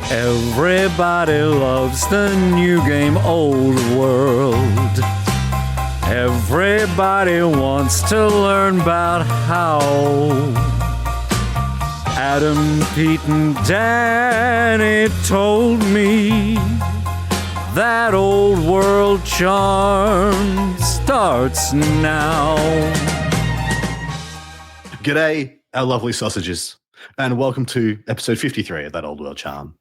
Everybody loves the new game, Old World. Everybody wants to learn about how Adam, Pete, and Danny told me that Old World charm starts now. G'day, our lovely sausages, and welcome to episode 53 of that Old World Charm.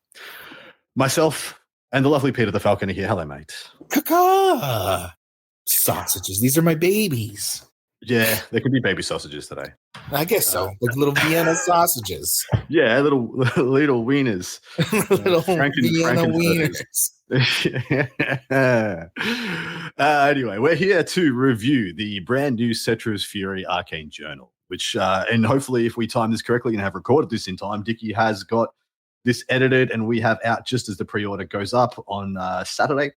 Myself and the lovely Peter the Falcon are here. Hello, mate. Caca! Sausages. These are my babies. Yeah, there could be baby sausages today. I guess so. Like little Vienna sausages. Yeah, little wieners. Little Vienna wieners. Anyway, we're here to review the brand new Settra's Fury Arcane Journal, which, and hopefully if we time this correctly and have recorded this in time, Dickie has got this edited and we have out just as the pre-order goes up on Saturday.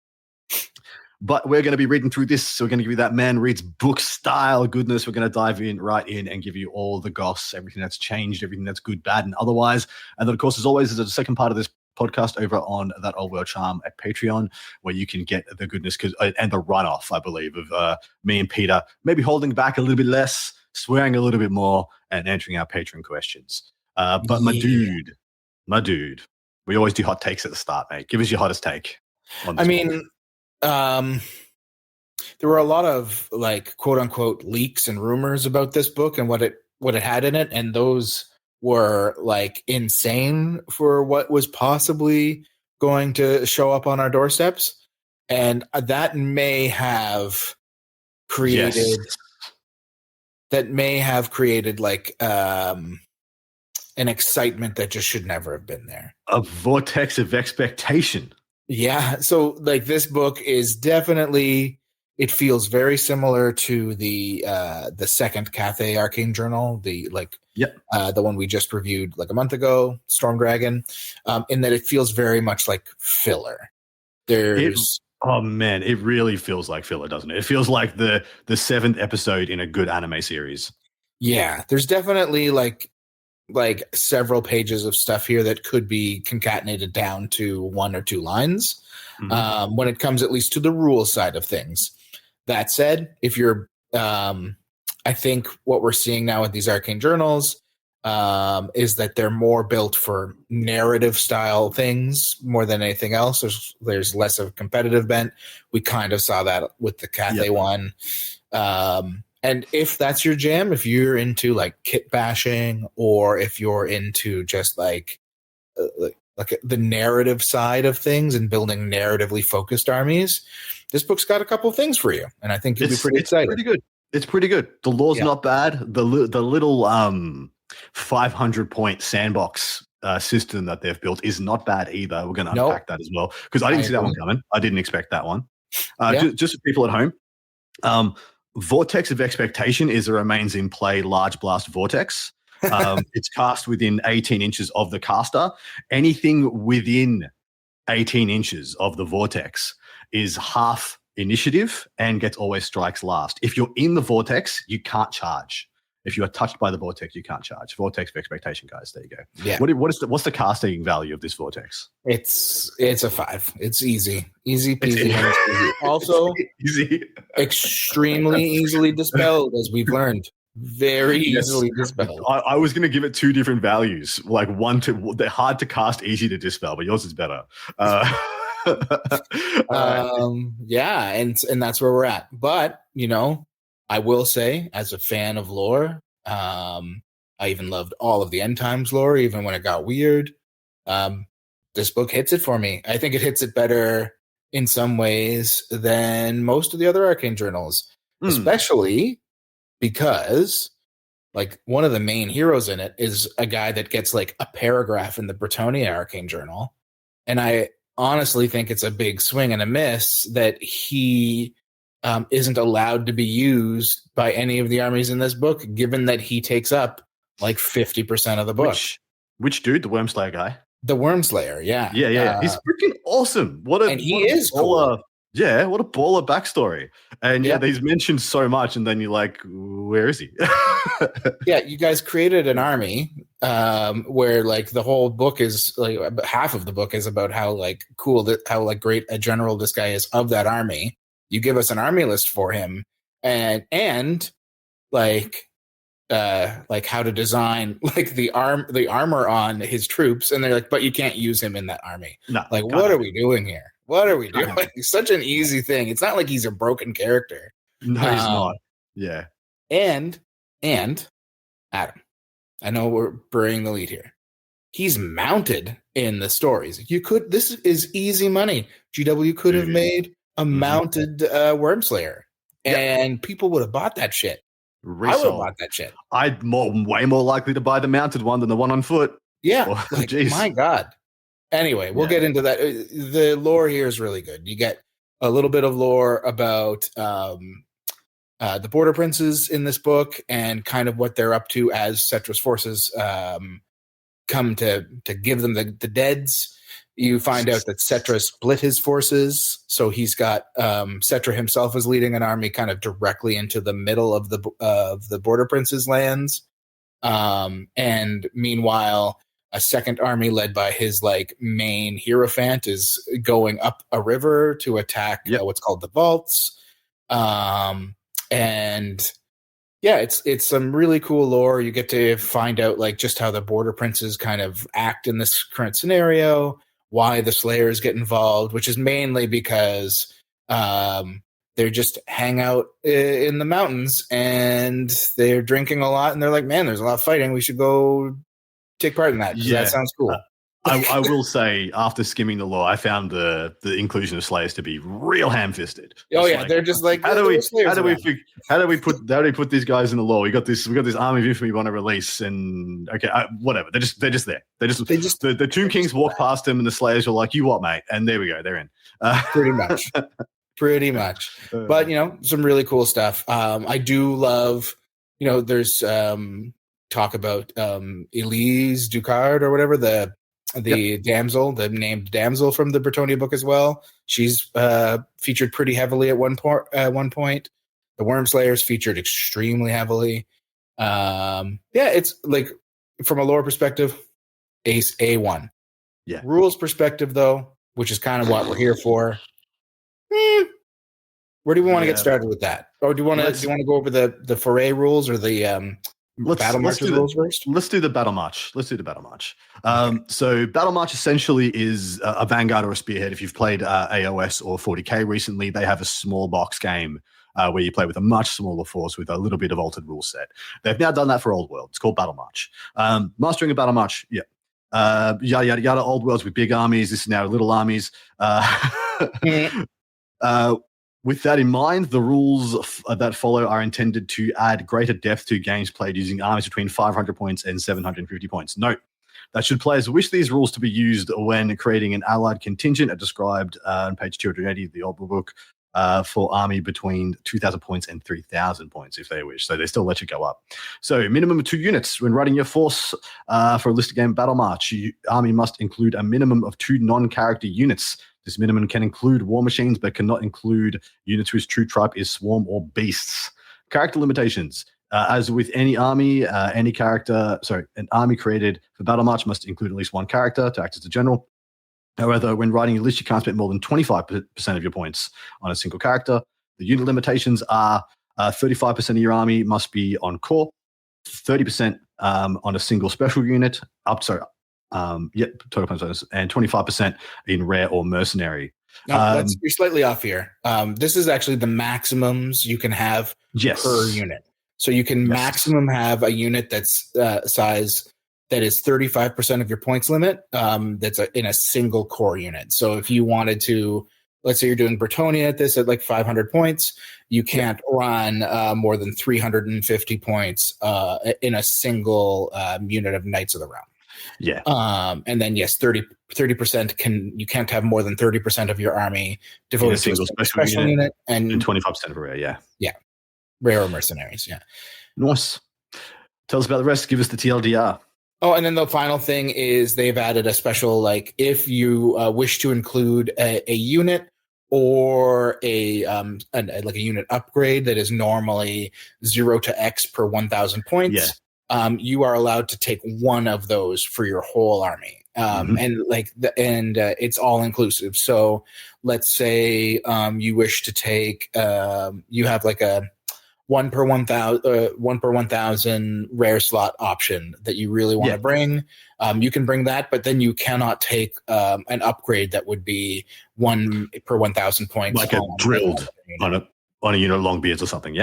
But we're going to be reading through this. So we're going to give you that man reads book style goodness. We're going to dive right in and give you all the goss, everything that's changed, everything that's good, bad, and otherwise. And then, of course, as always, there's a second part of this podcast over on that Old World Charm at Patreon, where you can get the goodness and the runoff, I believe, of me and Peter maybe holding back a little bit less, swearing a little bit more, and answering our Patreon questions. But my dude, we always do hot takes at the start, mate. Give us your hottest take on this book. There were a lot of like quote unquote leaks and rumors about this book and what it had in it, and those were like insane for what was possibly going to show up on our doorsteps, and that may have created like an excitement that just should never have been there. A vortex of expectation. Yeah. So like this book is definitely, it feels very similar to the second Cathay Arcane Journal, the one we just reviewed like a month ago, Storm Dragon, in that it feels very much like filler. It really feels like filler, doesn't it? It feels like the seventh episode in a good anime series. Yeah. There's definitely like several pages of stuff here that could be concatenated down to one or two lines when it comes at least to the rule side of things. That said, if you're, I think what we're seeing now with these Arcane Journals is that they're more built for narrative style things more than anything else. There's less of a competitive bent. We kind of saw that with the Cathay one. And if that's your jam, if you're into like kit bashing, or if you're into just like the narrative side of things and building narratively focused armies, this book's got a couple of things for you, and I think you'll be pretty excited. It's pretty good. The lore's not bad. The little 500-point sandbox system that they've built is not bad either. We're going to unpack that as well, because I didn't see that one coming. I didn't expect that one. Just for people at home. Vortex of Expectation is a remains in play large blast vortex. It's cast within 18 inches of the caster. Anything within 18 inches of the vortex is half initiative and gets always strikes last. If you're in the vortex, you can't charge. If you are touched by the vortex, you can't charge. Vortex of Expectation, guys. There you go. Yeah. What's the casting value of this vortex? It's a 5. It's easy peasy. Also, easy. Extremely easily dispelled, as we've learned. Very easily dispelled. I was going to give it two different values, like they're hard to cast, easy to dispel, but yours is better. Yeah, and that's where we're at. But I will say, as a fan of lore, I even loved all of the End Times lore, even when it got weird. This book hits it for me. I think it hits it better in some ways than most of the other Arcane Journals, especially because like one of the main heroes in it is a guy that gets like a paragraph in the Bretonnia Arcane Journal. And I honestly think it's a big swing and a miss that he isn't allowed to be used by any of the armies in this book, given that he takes up like 50% of the book. Which dude? The Wormslayer guy? The Wormslayer, yeah. Yeah. He's freaking awesome. He is cool. Yeah, what a baller backstory. And Yeah. he's mentioned so much, and then you're like, where is he? Yeah, you guys created an army where like the whole book is like half of the book is about how like cool that how like great a general this guy is of that army. You give us an army list for him and like how to design like the armor on his troops, and they're like, but you can't use him in that army. No, like, what are we doing here? What are we doing? It's such an easy thing. It's not like he's a broken character. No, he's not. Yeah. And Adam, I know we're burying the lead here. He's mounted in the stories. This is easy money. GW could have made a mounted Wormslayer, and people would have bought that shit. Resold. I would have bought that shit. Way more likely to buy the mounted one than the one on foot. Yeah. My God. Anyway, we'll get into that. The lore here is really good. You get a little bit of lore about the Border Princes in this book and kind of what they're up to as Settra's forces come to give them the deads. You find out that Settra split his forces, so he's got Settra himself is leading an army kind of directly into the middle of the Border Princes' lands, and meanwhile, a second army led by his like main hierophant is going up a river to attack what's called the vaults, and yeah, it's some really cool lore. You get to find out like just how the Border Princes kind of act in this current scenario, why the Slayers get involved, which is mainly because they're just hang out in the mountains and they're drinking a lot and they're like, man, there's a lot of fighting. We should go take part in that. That sounds cool. I will say, after skimming the lore, I found the inclusion of Slayers to be real ham-fisted. Oh yeah, they're just like, how do we put these guys in the lore? We got this army of infamy we want to release, and whatever. They're just there. The Tomb Kings walk past them, and the Slayers are like, "You what, mate?" And there we go, they're in. Pretty much. But some really cool stuff. I do love. There's talk about Elise Ducard or whatever the damsel, the named damsel from the Bretonnia book as well. She's featured pretty heavily at one point. The Wormslayers featured extremely heavily. It's like from a lore perspective, Ace A1. Yeah. Rules perspective though, which is kind of what we're here for. Where do we want to get started with that? Or do you want to go over the foray rules or the battle march rules first? Let's do the battle march. So battle march essentially is a vanguard or a spearhead. If you've played AOS or 40k recently, they have a small box game where you play with a much smaller force with a little bit of altered rule set. They've now done that for Old World. It's called battle march. Mastering a battle march, yada yada yada. Old Worlds with big armies. This is now little armies. With that in mind, the rules that follow are intended to add greater depth to games played using armies between 500 points and 750 points. Note that should players wish these rules to be used when creating an allied contingent, as described on page 280 of the old book, for army between 2,000 points and 3,000 points if they wish. So they still let you go up. So minimum of 2 units. When writing your force for a listed game battle march, your army must include a minimum of 2 non-character units. This minimum can include war machines, but cannot include units whose true type is swarm or beasts. Character limitations. As with any army, an army created for battle march must include at least 1 character to act as a general. However, when writing a list, you can't spend more than 25% of your points on a single character. The unit limitations are 35% of your army must be on core, 30% on a single special unit, total points, and 25% in rare or mercenary. No, you're slightly off here. This is actually the maximums you can have per unit. So you can maximum have a unit that's size that is 35% of your points limit. That's in a single core unit. So if you wanted to, let's say you're doing Bretonnia at this at like 500 points, you can't run more than 350 points in a single unit of Knights of the Realm. Yeah. And then 30% you can't have more than 30% of your army devoted to a special unit and 25% of a rare. Yeah. Rare or mercenaries. Yeah. Nice. Tell us about the rest. Give us the TLDR. Oh, and then the final thing is they've added a special, like, if you wish to include a unit or like a unit upgrade that is normally 0 to X per 1,000 points, you are allowed to take one of those for your whole army. And it's all inclusive. So let's say you wish to take you have like a 1 per 1,000 rare slot option that you really want to bring. You can bring that, but then you cannot take an upgrade that would be 1 per 1,000 points, like a drilled on a unit of Longbeards or something.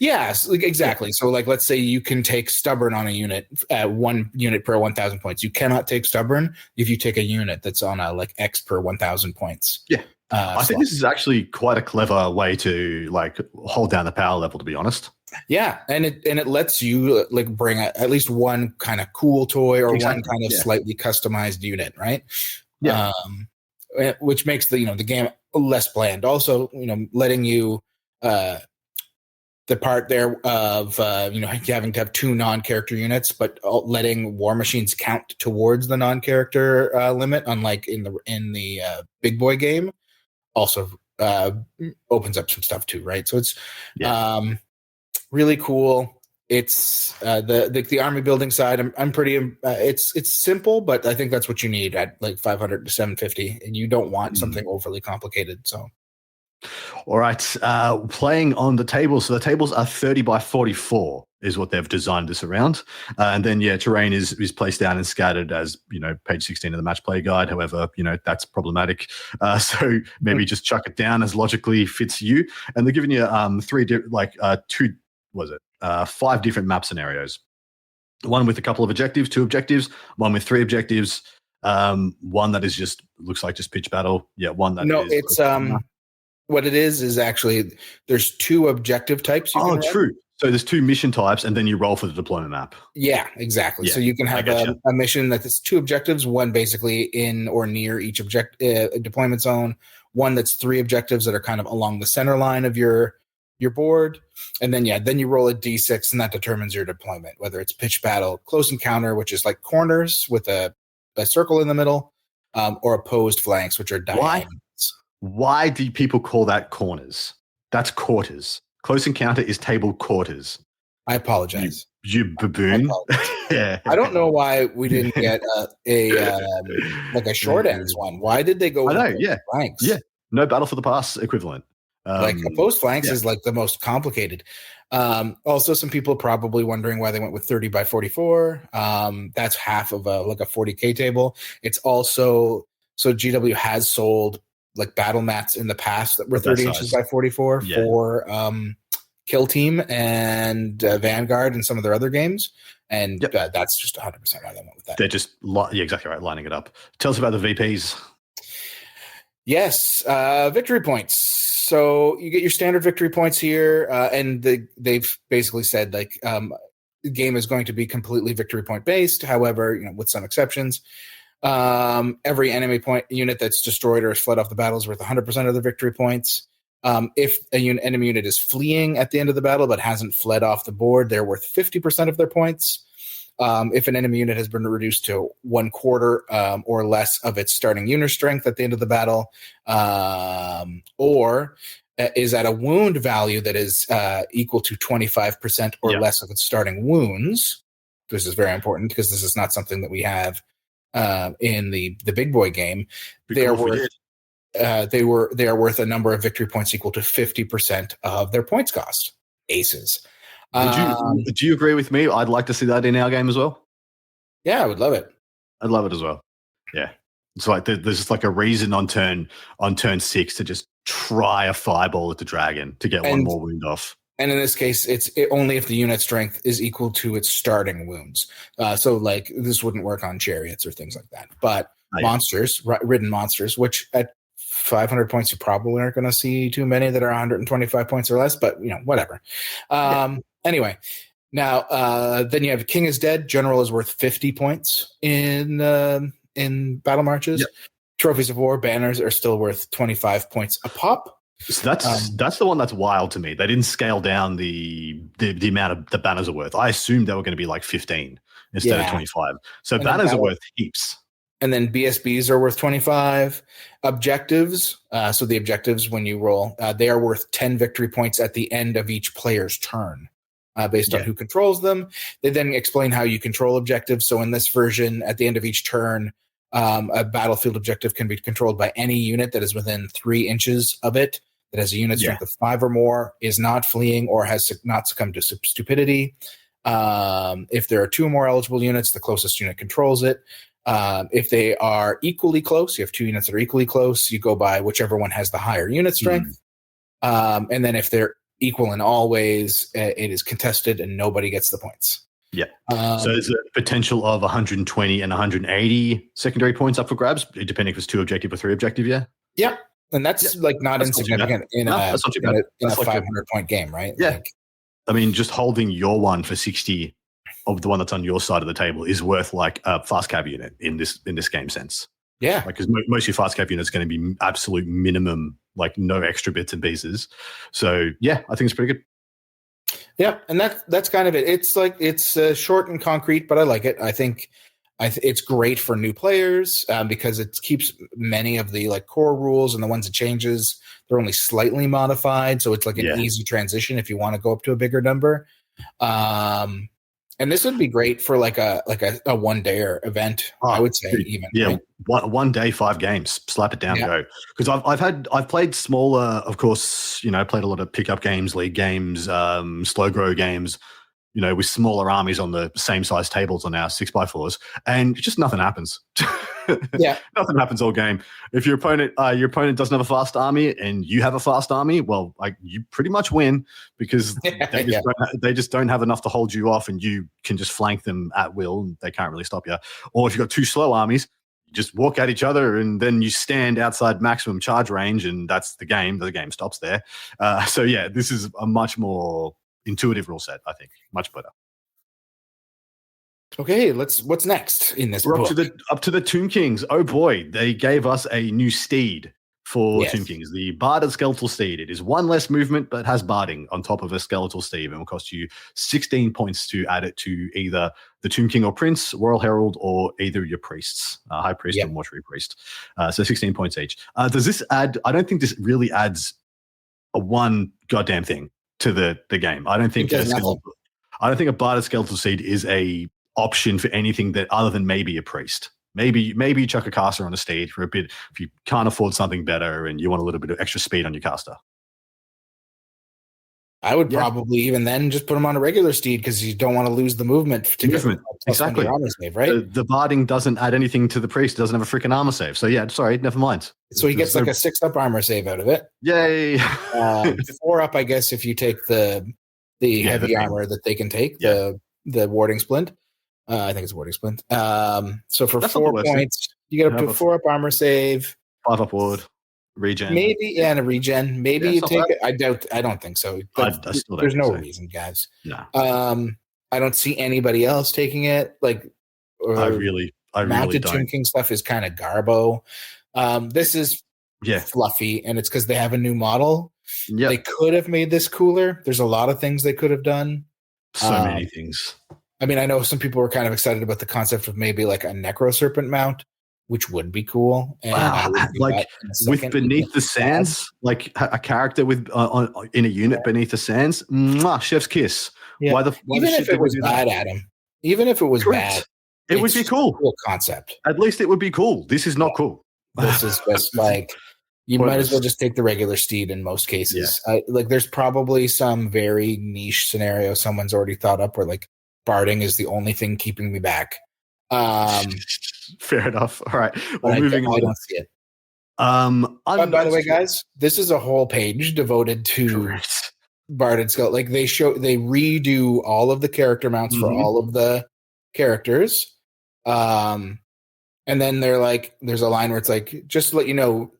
Yes, exactly. So like, let's say you can take stubborn on a unit at 1 unit per 1,000 points. You cannot take stubborn if you take a unit that's on a like X per 1,000 points. I think this is actually quite a clever way to like hold down the power level, to be honest. Yeah, and it lets you like bring at least one kind of cool toy or one kind of slightly customized unit, right? Which makes the game less bland. Also, letting you the part there of having to have 2 non-character units, but letting war machines count towards the non-character limit, unlike in the big boy game. Also opens up some stuff too, right? So it's really cool. It's the army building side. I'm pretty. It's simple, but I think that's what you need at like 500 to 750, and you don't want something overly complicated. So, all right, playing on the tables. So the tables are 30 by 44 is what they've designed this around, and then terrain is placed down and scattered as page 16 of the match play guide. However, that's problematic, so maybe just chuck it down as logically fits you. And they're giving you 5 different map scenarios. One with a couple of objectives, 2 objectives, one with 3 objectives, one that is just looks like just pitch battle. One that it's what it is actually there's 2 objective types. True. So there's 2 mission types, and then you roll for the deployment map. Yeah, exactly. So you can have a mission that has 2 objectives, one basically in or near each deployment zone, one that's 3 objectives that are kind of along the center line of your board, and then you roll a d6, and that determines your deployment, whether it's pitch battle, close encounter, which is like corners with a circle in the middle, or opposed flanks, which are diagonals. Why do people call that corners? That's quarters. Close encounter is table quarters. I apologize. You baboon. I don't know why we didn't get a short ends one. Why did they go with flanks? No battle for the pass equivalent. Like opposed flanks is like the most complicated. Also, some people probably wondering why they went with 30 by 44. That's half of a 40K table. It's also so GW has sold like battle mats in the past that were 30 inches by 44 for Kill Team and Vanguard and some of their other games. And that's just 100% why they went with that. They're just exactly right, lining it up. Tell us about the VPs. Yes, victory points. So you get your standard victory points here, and they've basically said like the game is going to be completely victory point based. However, with some exceptions. Every enemy point unit that's destroyed or is fled off the battle is worth 100% of the victory points. If enemy unit is fleeing at the end of the battle but hasn't fled off the board, they're worth 50% of their points. If an enemy unit has been reduced to 1/4 or less of its starting unit strength at the end of the battle, or is at a wound value that is equal to 25% or less of its starting wounds. This is very important because this is not something that we have in the big boy game. They are worth a number of victory points equal to 50% of their points cost. Aces. Do you agree with me? I'd like to see that in our game as well. Yeah, I would love it. I'd love it as well. Yeah, it's like there's just like a reason on turn 6 to just try a fireball at the dragon to get one more wound off. And in this case, it's only if the unit strength is equal to its starting wounds. So like this wouldn't work on chariots or things like that. But monsters, ridden monsters, which at 500 points, you probably aren't going to see too many that are 125 points or less, but whatever. Anyway, now then you have King is Dead. General is worth 50 points in battle marches. Yep. Trophies of War banners are still worth 25 points a pop. So that's the one that's wild to me. They didn't scale down the amount of the banners are worth. I assumed they were going to be like 15 instead of 25. So banners are worth heaps. And then BSBs are worth 25. Objectives. So the objectives, when you roll, they are worth 10 victory points at the end of each player's turn, based on who controls them. They then explain how you control objectives. So in this version, at the end of each turn, a battlefield objective can be controlled by any unit that is within 3 inches of it, that has a unit strength of 5 or more, is not fleeing, or has not succumbed to stupidity. If there are 2 or more eligible units, the closest unit controls it. If they are equally close, you have 2 units that are equally close, you go by whichever one has the higher unit strength. And then if they're equal in all ways, it is contested and nobody gets the points. Yeah. So there's a potential of 120 and 180 secondary points up for grabs, depending if it's 2 objective or 3 objective, Yeah. And that's not insignificant in a 500-point game, right? Yeah. I mean, just holding your one for 60 of the one that's on your side of the table is worth like a fast cav unit in this game sense. Yeah. Because most of your fast cav units are going to be absolute minimum, like no extra bits and pieces. So yeah, I think it's pretty good. Yeah, and that's kind of it. It's short and concrete, but I like it. I think it's great for new players because it keeps many of the like core rules, and the ones it changes, they're only slightly modified, so it's like an easy transition if you want to go up to a bigger number. And this would be great for like a one-dayer event. I would say even. Yeah, right? one day, 5 games, slap it down, go. Because I've played smaller, of course. Played a lot of pickup games, league games, slow grow games. With smaller armies on the same size tables on our 6x4s, and just nothing happens. Nothing happens all game. If your opponent doesn't have a fast army and you have a fast army, well, you pretty much win because they just don't have enough to hold you off, and you can just flank them at will, and they can't really stop you. Or if you've got 2 slow armies, you just walk at each other, and then you stand outside maximum charge range, and that's the game. The game stops there. So yeah, this is a much more intuitive rule set, I think. Much better. Okay, what's next in this We're book? up to the Tomb Kings. Oh boy, they gave us a new steed for Tomb Kings, the Barded Skeletal Steed. It is 1 less movement, but has barding on top of a skeletal steed, and will cost you 16 points to add it to either the Tomb King or Prince, Royal Herald, or either your priests, High Priest or Mortuary Priest. So 16 points each. Does this add? I don't think this really adds a one goddamn thing to the game. I don't think a Barded Skeletal Steed is a option for anything that other than maybe a priest. Maybe you chuck a caster on a steed for a bit if you can't afford something better and you want a little bit of extra speed on your caster. I would probably even then just put him on a regular steed because you don't want to lose the movement to get exactly. Armor save, right? The barding doesn't add anything to the priest. It doesn't have a freaking armor save. So yeah, sorry, never mind. So he gets like a 6-up armor save out of it. Yay! 4-up, I guess, if you take the heavy armor that they can take, the warding splint. I think it's a warding splint. So for that's 4 points, you get up to a 4-up armor save. 5-up ward. Regen. Maybe, and a regen. Maybe you take it. I don't think so. There's no reason, guys. No. I don't see anybody else taking it. I really mounted don't. Tomb King stuff is kind of garbo. This is fluffy, and it's because they have a new model. Yeah. They could have made this cooler. There's a lot of things they could have done. So many things. I mean, I know some people were kind of excited about the concept of maybe like a Necro Serpent mount, which would be cool. And with Beneath the Sands, like a character with in a unit beneath the sands, chef's kiss. Yeah. Even if it was bad, Adam. Even if it was bad, it would be cool. Cool concept. At least it would be cool. This is not cool. This is just like you might as well just take the regular steed in most cases. There's probably some very niche scenario someone's already thought up where like barding is the only thing keeping me back. Fair enough. All right. Well, moving on. I don't see it. By the way, guys, this is a whole page devoted to Barded Skull. Like they redo all of the character mounts for all of the characters. And then they're like, there's a line where it's like, just to let you know,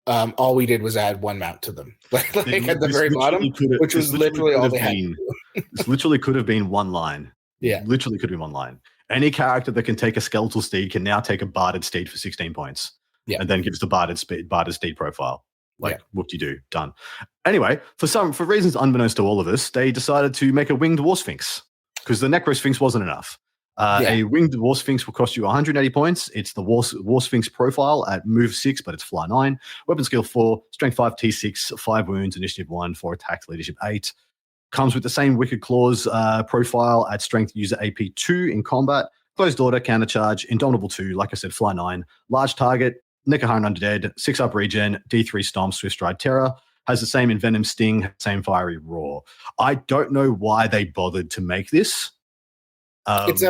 all we did was add 1 mount to them. like at the very bottom, which was literally all they had to do. This literally could have been 1 line. Yeah. Literally could be 1 line. Any character that can take a skeletal steed can now take a barded steed for 16 points. Yeah. And then gives the barded steed profile. Whoop-de-doo, done. Anyway, for reasons unbeknownst to all of us, they decided to make a winged war sphinx because the Necro Sphinx wasn't enough. A winged War Sphinx will cost you 180 points. It's the War Sphinx profile at move 6, but it's fly 9. Weapon skill 4, strength 5, T6, 5 wounds, initiative 1, 4 attacks, leadership 8. Comes with the same Wicked Claws profile at strength user AP 2 in combat. Closed order, counter charge, indomitable 2, like I said, fly 9. Large target, Nekahara Undead, 6 up regen, D3 stomp, swift stride terror. Has the same envenom sting, same fiery roar. I don't know why they bothered to make this. It's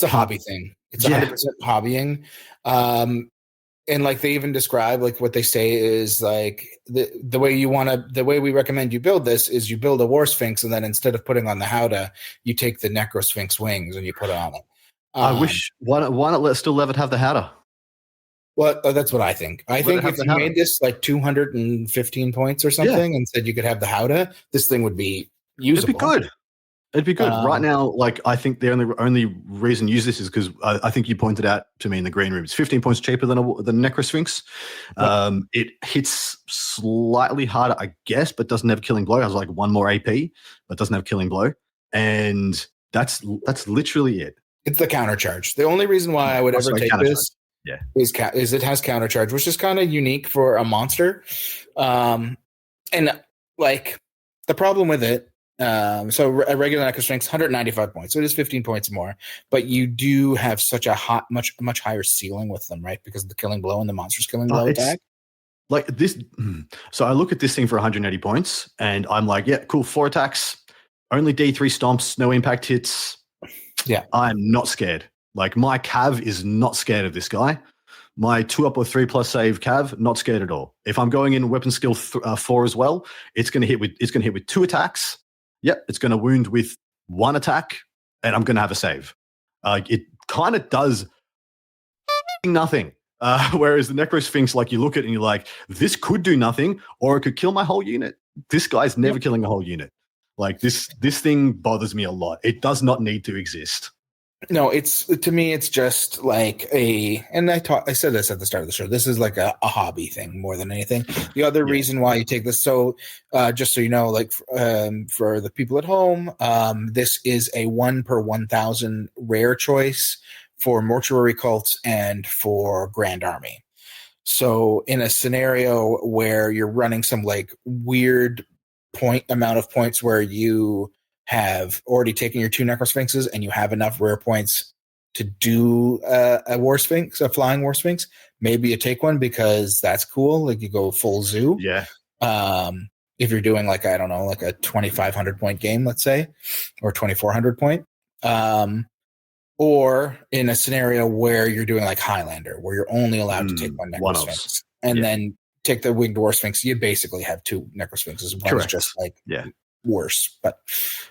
a hobby thing. It's 100% hobbying. And like they even describe, like what they say is like the way we recommend you build this is you build a War Sphinx, and then instead of putting on the Howdah, you take the Necro Sphinx wings and you put it on it. I wish why not still let it have the Howdah? Well, that's what I think. I think if you made this like 215 points or something and said you could have the Howdah, this thing would be usable. It'd be good. It'd be good. Right now, like I think the only reason to use this is because I think you pointed out to me in the green room, it's 15 points cheaper than the Necro Sphinx. It hits slightly harder, I guess, but doesn't have killing blow. It has like 1 more AP, but doesn't have killing blow, and that's literally it. It's the counter charge. The only reason why I would ever take this is it has counter charge, which is kind of unique for a monster. And like the problem with it. So a regular Necro Sphinx, 195 points. So it is 15 points more, but you do have such a much higher ceiling with them, right? Because of the killing blow and the monster's killing blow attack. Like this. So I look at this thing for 180 points and I'm like, yeah, cool. 4 attacks, only D3 stomps, no impact hits. Yeah. I'm not scared. Like my Cav is not scared of this guy. My 2 up or 3+ save Cav, not scared at all. If I'm going in weapon skill 4 as well, it's going to hit with 2 attacks. Yep, it's going to wound with 1 attack, and I'm going to have a save. It kind of does nothing. Whereas the Necro Sphinx, like you look at it and you're like, this could do nothing, or it could kill my whole unit. This guy's never killing a whole unit. Like this thing bothers me a lot. It does not need to exist. No, to me, it's just like and I said this at the start of the show. This is like a hobby thing more than anything. The other reason why you take this, so just so you know, like for the people at home, this is a 1 per 1,000 rare choice for mortuary cults and for Grand Army. So in a scenario where you're running some like weird amount of points where you have already taken your 2 Necro Sphinxes and you have enough rare points to do a War Sphinx, a flying War Sphinx, maybe you take one because that's cool. Like you go full zoo. Yeah. If you're doing like, I don't know, like a 2,500 point game, let's say, or 2,400 point. Or in a scenario where you're doing like Highlander, where you're only allowed to take one Necro Sphinx and then take the Winged War Sphinx, you basically have 2 Necro Sphinxes. One's just like worse. But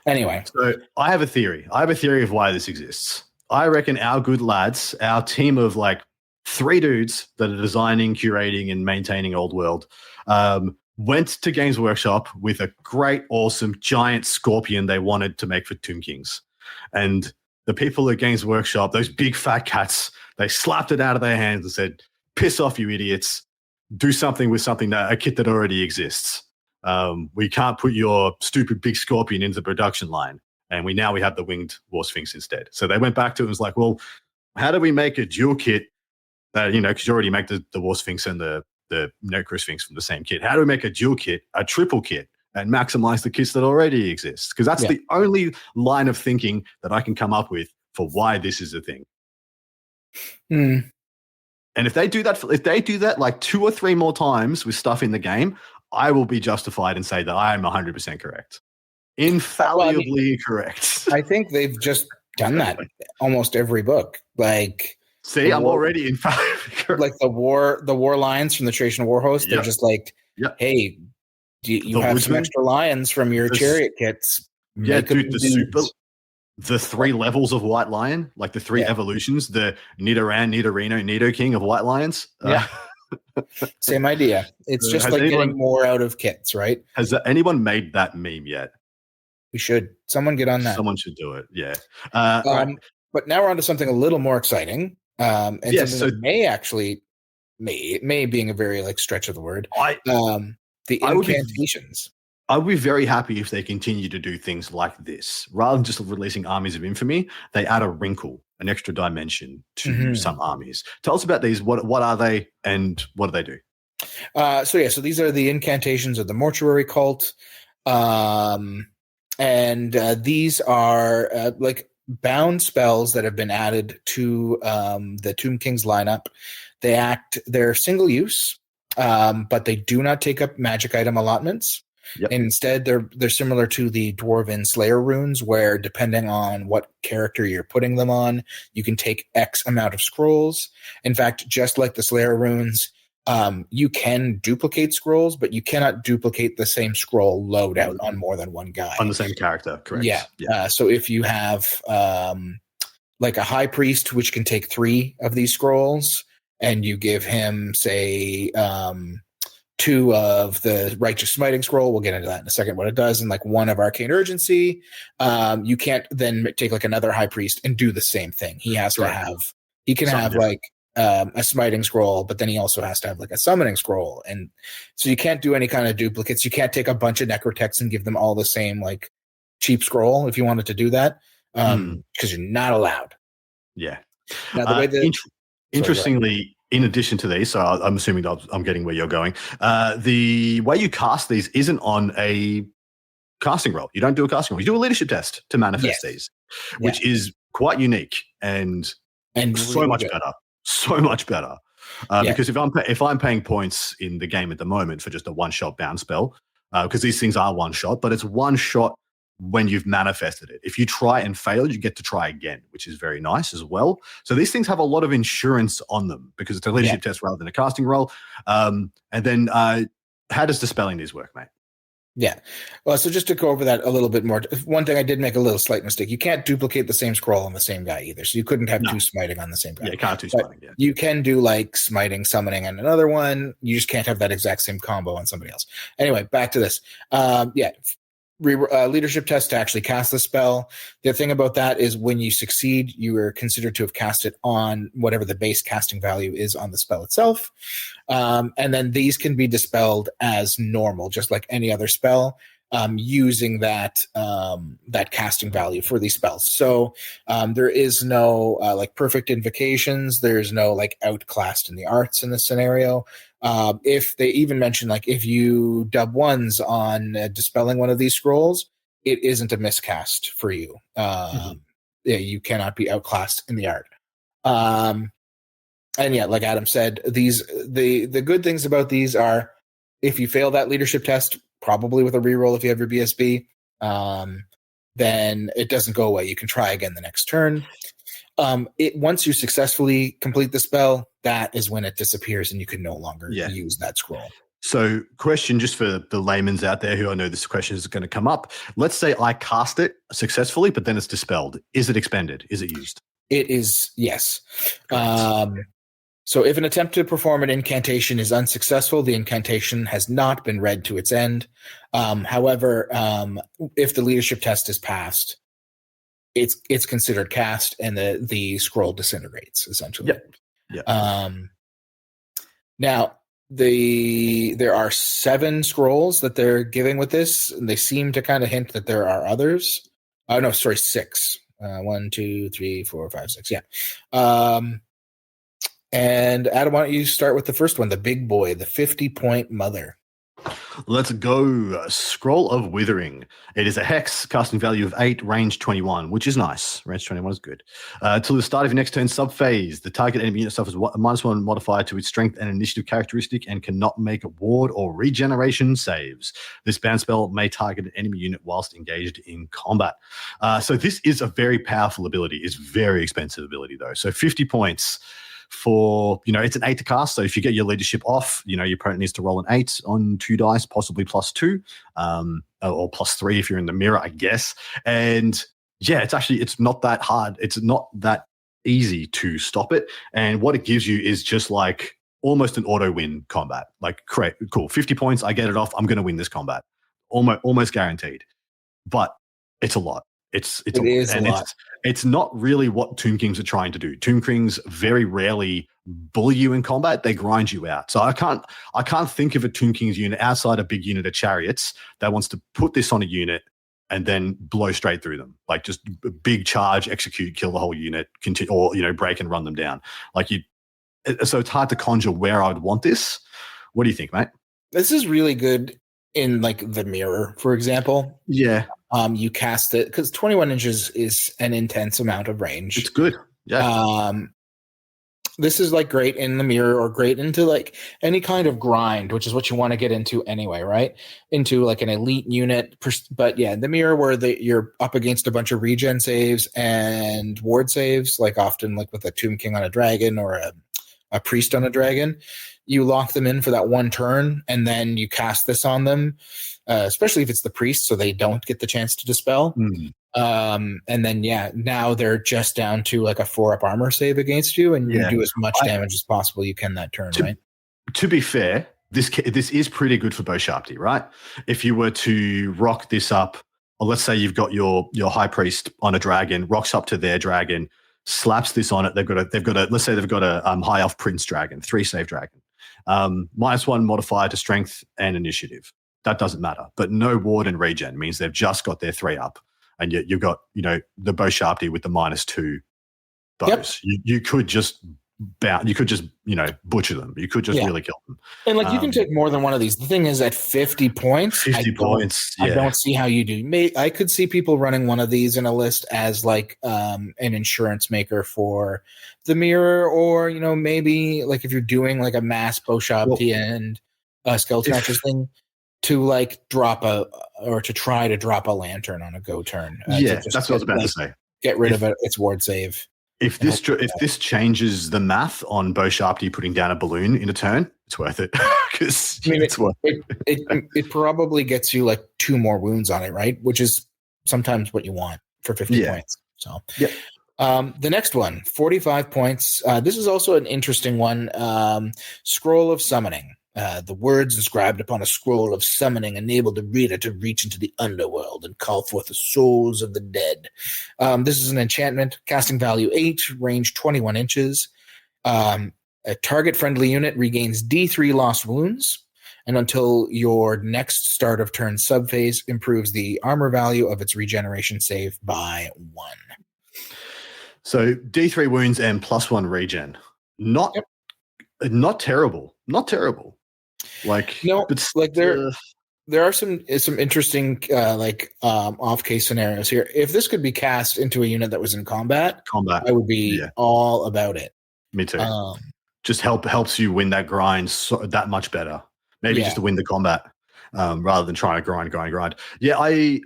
anyway. So I have a theory. Of why this exists. I reckon our good lads, our team of like 3 dudes that are designing, curating, and maintaining Old World, went to Games Workshop with a great, awesome, giant scorpion they wanted to make for Tomb Kings. And the people at Games Workshop, those big fat cats, they slapped it out of their hands and said, piss off, you idiots. Do something with a kit that already exists. We can't put your stupid big scorpion into the production line. And we have the Winged War Sphinx instead. So they went back to it and was like, well, how do we make a dual kit that, because you already make the War Sphinx and the Necro Sphinx from the same kit. How do we make a dual kit, a triple kit, and maximize the kits that already exist? Because that's the only line of thinking that I can come up with for why this is a thing. And if they do that like 2 or 3 more times with stuff in the game, I will be justified and say that I am 100% correct. Infallibly correct. I think they've just done that almost every book. Like, see, I'm already infallibly correct. Like the war lions from the Trajan War Host. They're just like, hey, you have some extra lions from your chariot kits. Yeah, dude, the 3 levels of White Lion, like the 3 evolutions, the Nidoran, Nidorino, Nidoking of White Lions. Same idea. It's just like getting more out of kits, right? Has anyone made that meme yet? We should. Someone get on that. Someone should do it. Yeah. But now we're on to something a little more exciting. And something that may being a very like stretch of the word. The incantations. I would be very happy if they continue to do things like this. Rather than just releasing armies of infamy, they add a wrinkle. an extra dimension to some armies. Tell us about these. What are they, and what do they do? So these are the incantations of the Mortuary Cult. And these are like bound spells that have been added to the Tomb King's lineup. They're single use, but they do not take up magic item allotments. Yep. And instead, they're similar to the Dwarven Slayer runes, where depending on what character you're putting them on, you can take X amount of scrolls. In fact, just like the Slayer runes, you can duplicate scrolls, but you cannot duplicate the same scroll loadout on more than one guy. On the same character, correct. Yeah. So if you have like a high priest, which can take 3 of these scrolls, and you give him, say, 2 of the Righteous Smiting Scroll, we'll get into that in a second, what it does, and like 1 of Arcane Urgency, you can't then take like another high priest and do the same thing. He has to have, he can have like a smiting scroll, but then he also has to have like a summoning scroll. And so you can't do any kind of duplicates. You can't take a bunch of necrotechs and give them all the same like cheap scroll if you wanted to do that, because you're not allowed. Yeah. Now, the way that, interestingly, in addition to these, so I'm assuming I'm getting where you're going, the way you cast these isn't on a casting roll. You don't do a casting roll. You do a leadership test to manifest these, which is quite unique and so much better. So much better. Because if I'm paying points in the game at the moment for just a one-shot bound spell, because these things are one shot, but it's one shot when you've manifested it. If you try and fail, you get to try again, which is very nice as well. So these things have a lot of insurance on them because it's a leadership test rather than a casting roll. And then how does dispelling these work, mate? Yeah. Well, so just to go over that a little bit more, one thing I did make a little slight mistake. You can't duplicate the same scroll on the same guy either. So you couldn't have 2 smiting on the same guy. Yeah, you can't do smiting. Yeah. You can do like smiting, summoning on another one. You just can't have that exact same combo on somebody else. Anyway, back to this. Leadership test to actually cast the spell. The thing about that is when you succeed, you are considered to have cast it on whatever the base casting value is on the spell itself. And then these can be dispelled as normal, just like any other spell, using that casting value for these spells. So there is no like perfect invocations. There's no like outclassed in the arts in this scenario. If they even mention, like, if you dub 1s on dispelling one of these scrolls, it isn't a miscast for you. You cannot be outclassed in the art. And yeah, like Adam said, the good things about these are if you fail that leadership test, probably with a reroll if you have your BSB, then it doesn't go away. You can try again the next turn. Once you successfully complete the spell, that is when it disappears and you can no longer use that scroll. So, question just for the layman's out there who I know this question is going to come up. Let's say I cast it successfully, but then it's dispelled. Is it expended? Is it used? It is, yes. So if an attempt to perform an incantation is unsuccessful, the incantation has not been read to its end. However, if the leadership test is passed, it's considered cast and the scroll disintegrates, essentially. Yeah. Now, there are 7 scrolls that they're giving with this, and they seem to kind of hint that there are others. Oh, no, sorry, 6. 1, 2, 3, 4, 5, 6. Yeah. And Adam, why don't you start with the first one, the big boy, the 50-point mother. Let's go. Scroll of Withering. It is a hex, casting value of 8, range 21, which is nice. Range 21 is good. Till the start of your next turn subphase, the target enemy unit suffers a -1 modifier to its strength and initiative characteristic and cannot make ward or regeneration saves. This bound spell may target an enemy unit whilst engaged in combat. So this is a very powerful ability. It's very expensive ability, though. So 50 points. For, it's an 8 to cast. So if you get your leadership off, your opponent needs to roll an 8 on 2 dice, possibly +2, or +3 if you're in the mirror, I guess. And yeah, it's not that hard. It's not that easy to stop it. And what it gives you is just like almost an auto win combat. Like, great, cool, 50 points, I get it off, I'm going to win this combat. Almost guaranteed. But it's a lot. It's a lot. It's not really what Tomb Kings are trying to do. Tomb Kings very rarely bully you in combat; they grind you out. So I can't think of a Tomb Kings unit outside a big unit of chariots that wants to put this on a unit and then blow straight through them. Like just a big charge, execute, kill the whole unit, continue, or break and run them down. So it's hard to conjure where I would want this. What do you think, mate? This is really good in like the mirror, for example. Yeah. You cast it because 21 inches is an intense amount of range. It's good. Yeah. This is like great in the mirror or great into like any kind of grind, which is what you want to get into anyway, right? Into like an elite unit. But yeah, the mirror where you're up against a bunch of regen saves and ward saves, like often like with a Tomb King on a dragon or a priest on a dragon, you lock them in for that one turn and then you cast this on them, especially if it's the priest, so they don't get the chance to dispel. And then now they're just down to like a 4-up armor save against you, and you do as much damage as possible you can that turn, right? To be fair, this is pretty good for Beaucharpty, right? If you were to rock this up, or let's say you've got your high priest on a dragon, rocks up to their dragon, slaps this on it. They've got a high elf prince dragon, 3-save dragon, -1 modifier to strength and initiative. That doesn't matter, but no ward and regen means they've just got their 3-up. And yet you've got, the Beaucharpty with the -2 bonus. Yep. You could just butcher them. You could just really kill them. And like you can take more than one of these. The thing is, at 50 points, I don't see how you do. I could see people running one of these in a list as like an insurance maker for the mirror, or maybe like if you're doing like a mass Beaucharpty and skeleton archers thing, to like try to drop a lantern on a go turn. That's what I was about to say. Get rid of its ward save. If this changes the math on Beaucharpty putting down a balloon in a turn, it's worth it. Because it probably gets you like 2 more wounds on it, right? Which is sometimes what you want for 50 points. So the next one, 45 points. This is also an interesting one. Scroll of Summoning. The words inscribed upon a scroll of summoning enable the reader to reach into the underworld and call forth the souls of the dead. This is an enchantment, casting value 8, range 21 inches. A target-friendly unit regains D3 lost wounds, and until your next start of turn subphase, improves the armor value of its regeneration save by 1. So D3 wounds and +1 regen. Not terrible. Not terrible. There are some interesting off case scenarios here. If this could be cast into a unit that was in combat, I would be all about it. Me too. Just helps you win that grind that much better. Maybe just to win the combat rather than trying to grind. Yeah, I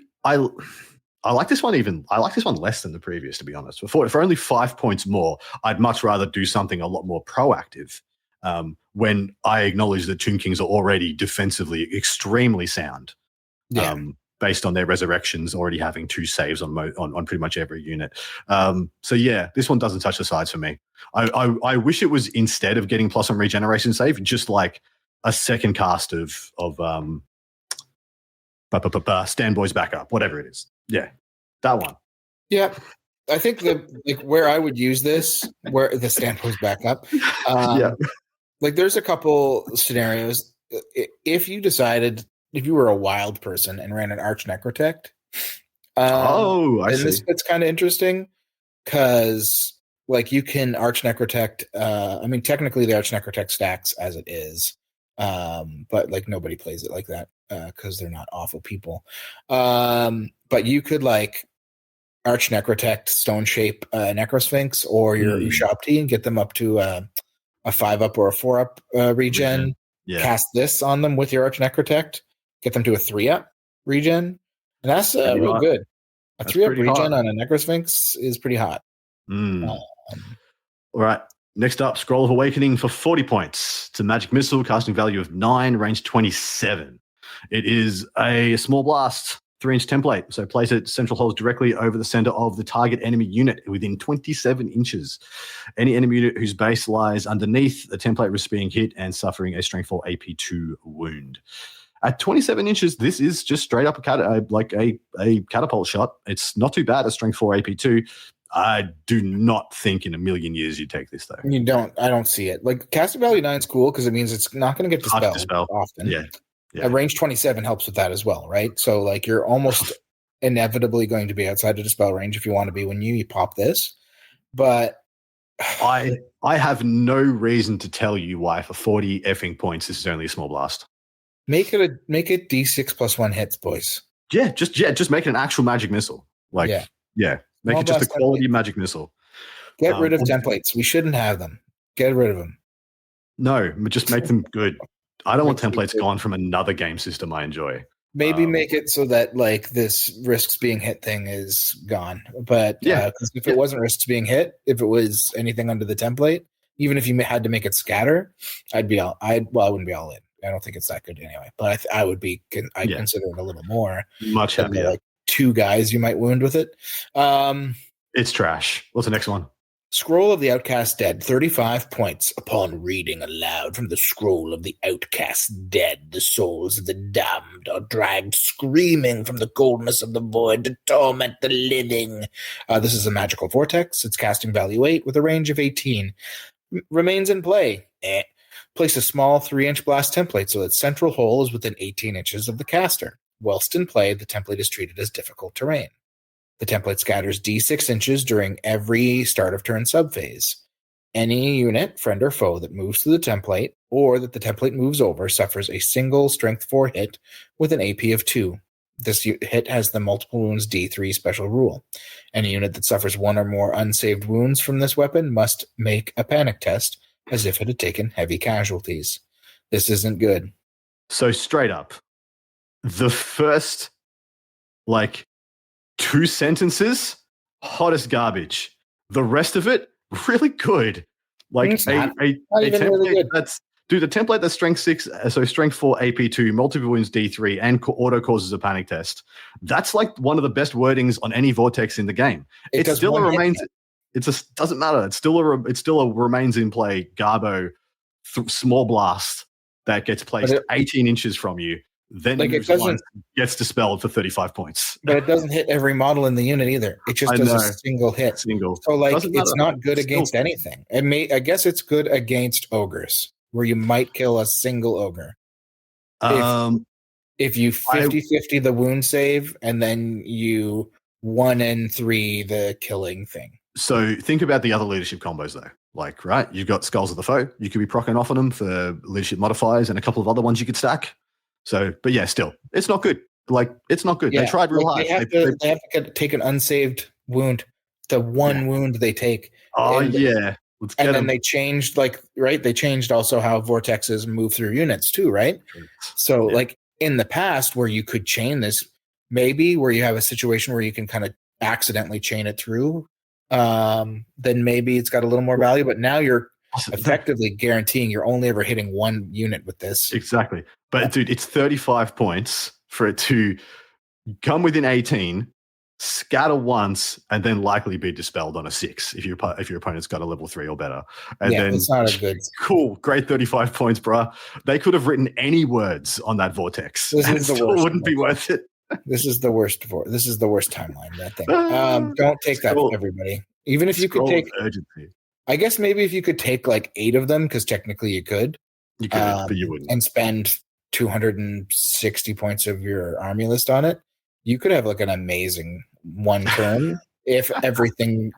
like this one I like this one less than the previous, to be honest. For only 5 points more, I'd much rather do something a lot more proactive. When I acknowledge that Tomb Kings are already defensively extremely sound, based on their resurrections already having 2 saves on pretty much every unit. This one doesn't touch the sides for me. I wish it was, instead of getting +1 regeneration save, just like a second cast of Stand Boys Backup, whatever it is. Yeah, that one. Yeah. I think where I would use this, where the Stand Boys Backup, like there's a couple scenarios. If you were a wild person and ran an Arch Necrotect, I see. It's kind of interesting because like you can Arch Necrotect. Technically the Arch Necrotect stacks as it is, but like nobody plays it like that because they're not awful people. But you could like Arch Necrotect, Stone Shape, Necrosphinx, or your Beaucharpty and get them up to a 5-up or a 4-up regen. Cast this on them with your Arch Necrotect, get them to a 3-up regen, and that's real good. A 3-up regen on a Necrosphinx is pretty hot. All right. Next up, Scroll of Awakening for 40 points. It's a magic missile, casting value of 9, range 27. It is a small blast, 3-inch template. So place it central holes directly over the center of the target enemy unit within 27 inches. Any enemy unit whose base lies underneath the template risk being hit and suffering a strength 4 AP2 wound. At 27 inches, this is just straight up a catapult shot. It's not too bad, a strength 4 AP2. I do not think in a million years you'd take this, though. I don't see it. Like, casting value 9 is cool because it means it's not going to get dispelled often. Yeah. Range 27 helps with that as well, right? So like you're almost inevitably going to be outside of dispel range if you want to be when you pop this. But I have no reason to tell you why for 40 effing points this is only a small blast. make it D6 plus 1 hits, boys. Just make it an actual magic missile. Make Small it just a blast quality template. magic missile. Get rid of templates. We shouldn't have them. Get rid of them. No, just make them good. I don't want Make them templates good. gone from another game system I enjoy. Maybe make it so that like this risks being hit thing is gone. But because if it wasn't risks being hit, if it was anything under the template, even if you had to make it scatter, I wouldn't be all in. I don't think it's that good anyway. But I would be. I'd consider it a little more. Much than happier. the, like 2 guys you might wound with it. It's trash. What's the next one? Scroll of the Outcast Dead, 35 points. Upon reading aloud from the Scroll of the Outcast Dead, the souls of the damned are dragged screaming from the coldness of the void to torment the living. This is a magical vortex. Its casting value 8 with a range of 18. Remains in play. Place a small 3-inch blast template so its central hole is within 18 inches of the caster. Whilst in play, the template is treated as difficult terrain. The template scatters D6 inches during every start of turn subphase. Any unit, friend or foe, that moves to the template or that the template moves over suffers a single strength 4 hit with an AP of 2. This hit has the multiple wounds D3 special rule. Any unit that suffers 1 or more unsaved wounds from this weapon must make a panic test as if it had taken heavy casualties. This isn't good. So straight up, the first 2 sentences, hottest garbage. The rest of it, really good. Like It's a not even template really good. that's the template that's strength 6, so strength 4 AP2, multiple wounds D3, and auto causes a panic test. That's like one of the best wordings on any vortex in the game. It still remains. Doesn't matter. It's still a remains in play Garbo small blast that gets placed 18 inches from you. Then it once, gets dispelled for 35 points. But it doesn't hit every model in the unit either. It just does a single hit. So it's not good against anything. I guess it's good against ogres, where you might kill a single ogre. If you 50-50 the wound save, and then you 1 in 3 the killing thing. So think about the other leadership combos though. Right, you've got Skulls of the Foe. You could be proccing off on them for leadership modifiers and a couple of other ones you could stack. So, but yeah, still, it's not good. It's not good. Yeah, they tried real hard. They have to take an unsaved wound. The one wound they take. And then they changed, they changed also how vortexes move through units too, right? So, in the past, where you could chain this, maybe where you have a situation where you can kind of accidentally chain it through, then maybe it's got a little more value. But now you're effectively guaranteeing you're only ever hitting 1 unit with this. Exactly. But dude, it's 35 points for it to come within 18, scatter once, and then likely be dispelled on a 6 if your opponent's got a level 3 or better. And then it's not a good. Cool, great 35 points, bruh. They could have written any words on that vortex. This is the worst. Wouldn't be worth it. This is the worst. This is the worst timeline. That thing. Don't take that, everybody. Even if you could take urgency. I guess maybe if you could take 8 of them, because technically you could. You could, but you wouldn't. And spend 260 points of your army list on it, you could have an amazing 1 turn if everything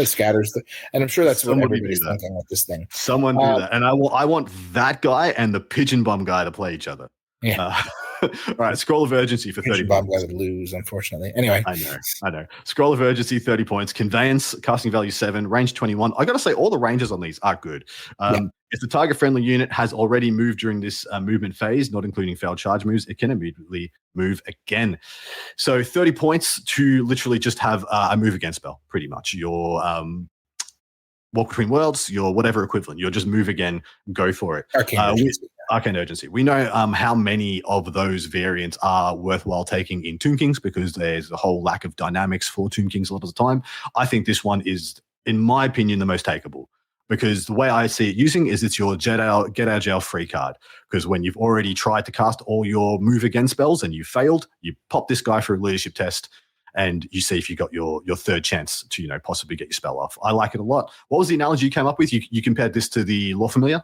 scatters. And I'm sure that's what everybody's thinking with this thing. Someone do that. And I want that guy and the pigeon bum guy to play each other. Yeah. All right, Scroll of Urgency for 30 points. Guy would lose, unfortunately. Anyway. I know. Scroll of Urgency, 30 points. Conveyance, casting value 7, range 21. I got to say, all the ranges on these are good. If the target-friendly unit has already moved during this movement phase, not including failed charge moves, it can immediately move again. So 30 points to literally just have a move again spell, pretty much. Your Walk Between Worlds, your whatever equivalent. You'll just move again, go for it. Arcane Urgency. We know how many of those variants are worthwhile taking in Tomb Kings because there's a whole lack of dynamics for Tomb Kings a lot of the time. I think this one is, in my opinion, the most takeable because the way I see it using is it's your get out of jail free card. Because when you've already tried to cast all your move again spells and you failed, you pop this guy for a leadership test and you see if you got your third chance to possibly get your spell off. I like it a lot. What was the analogy you came up with? You compared this to the Lore Familiar?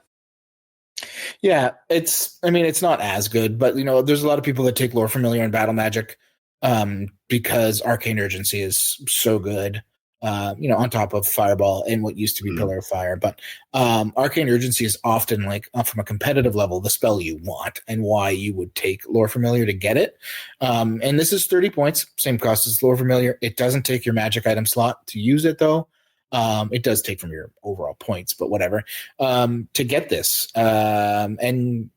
Yeah, it's not as good, but there's a lot of people that take Lore Familiar and Battle Magic because Arcane Urgency is so good. On top of Fireball and what used to be Pillar of Fire. But Arcane Urgency is often like from a competitive level, the spell you want and why you would take Lore Familiar to get it. And this is 30 points, same cost as Lore Familiar. It doesn't take your magic item slot to use it though. It does take from your overall points, but whatever. To get this. And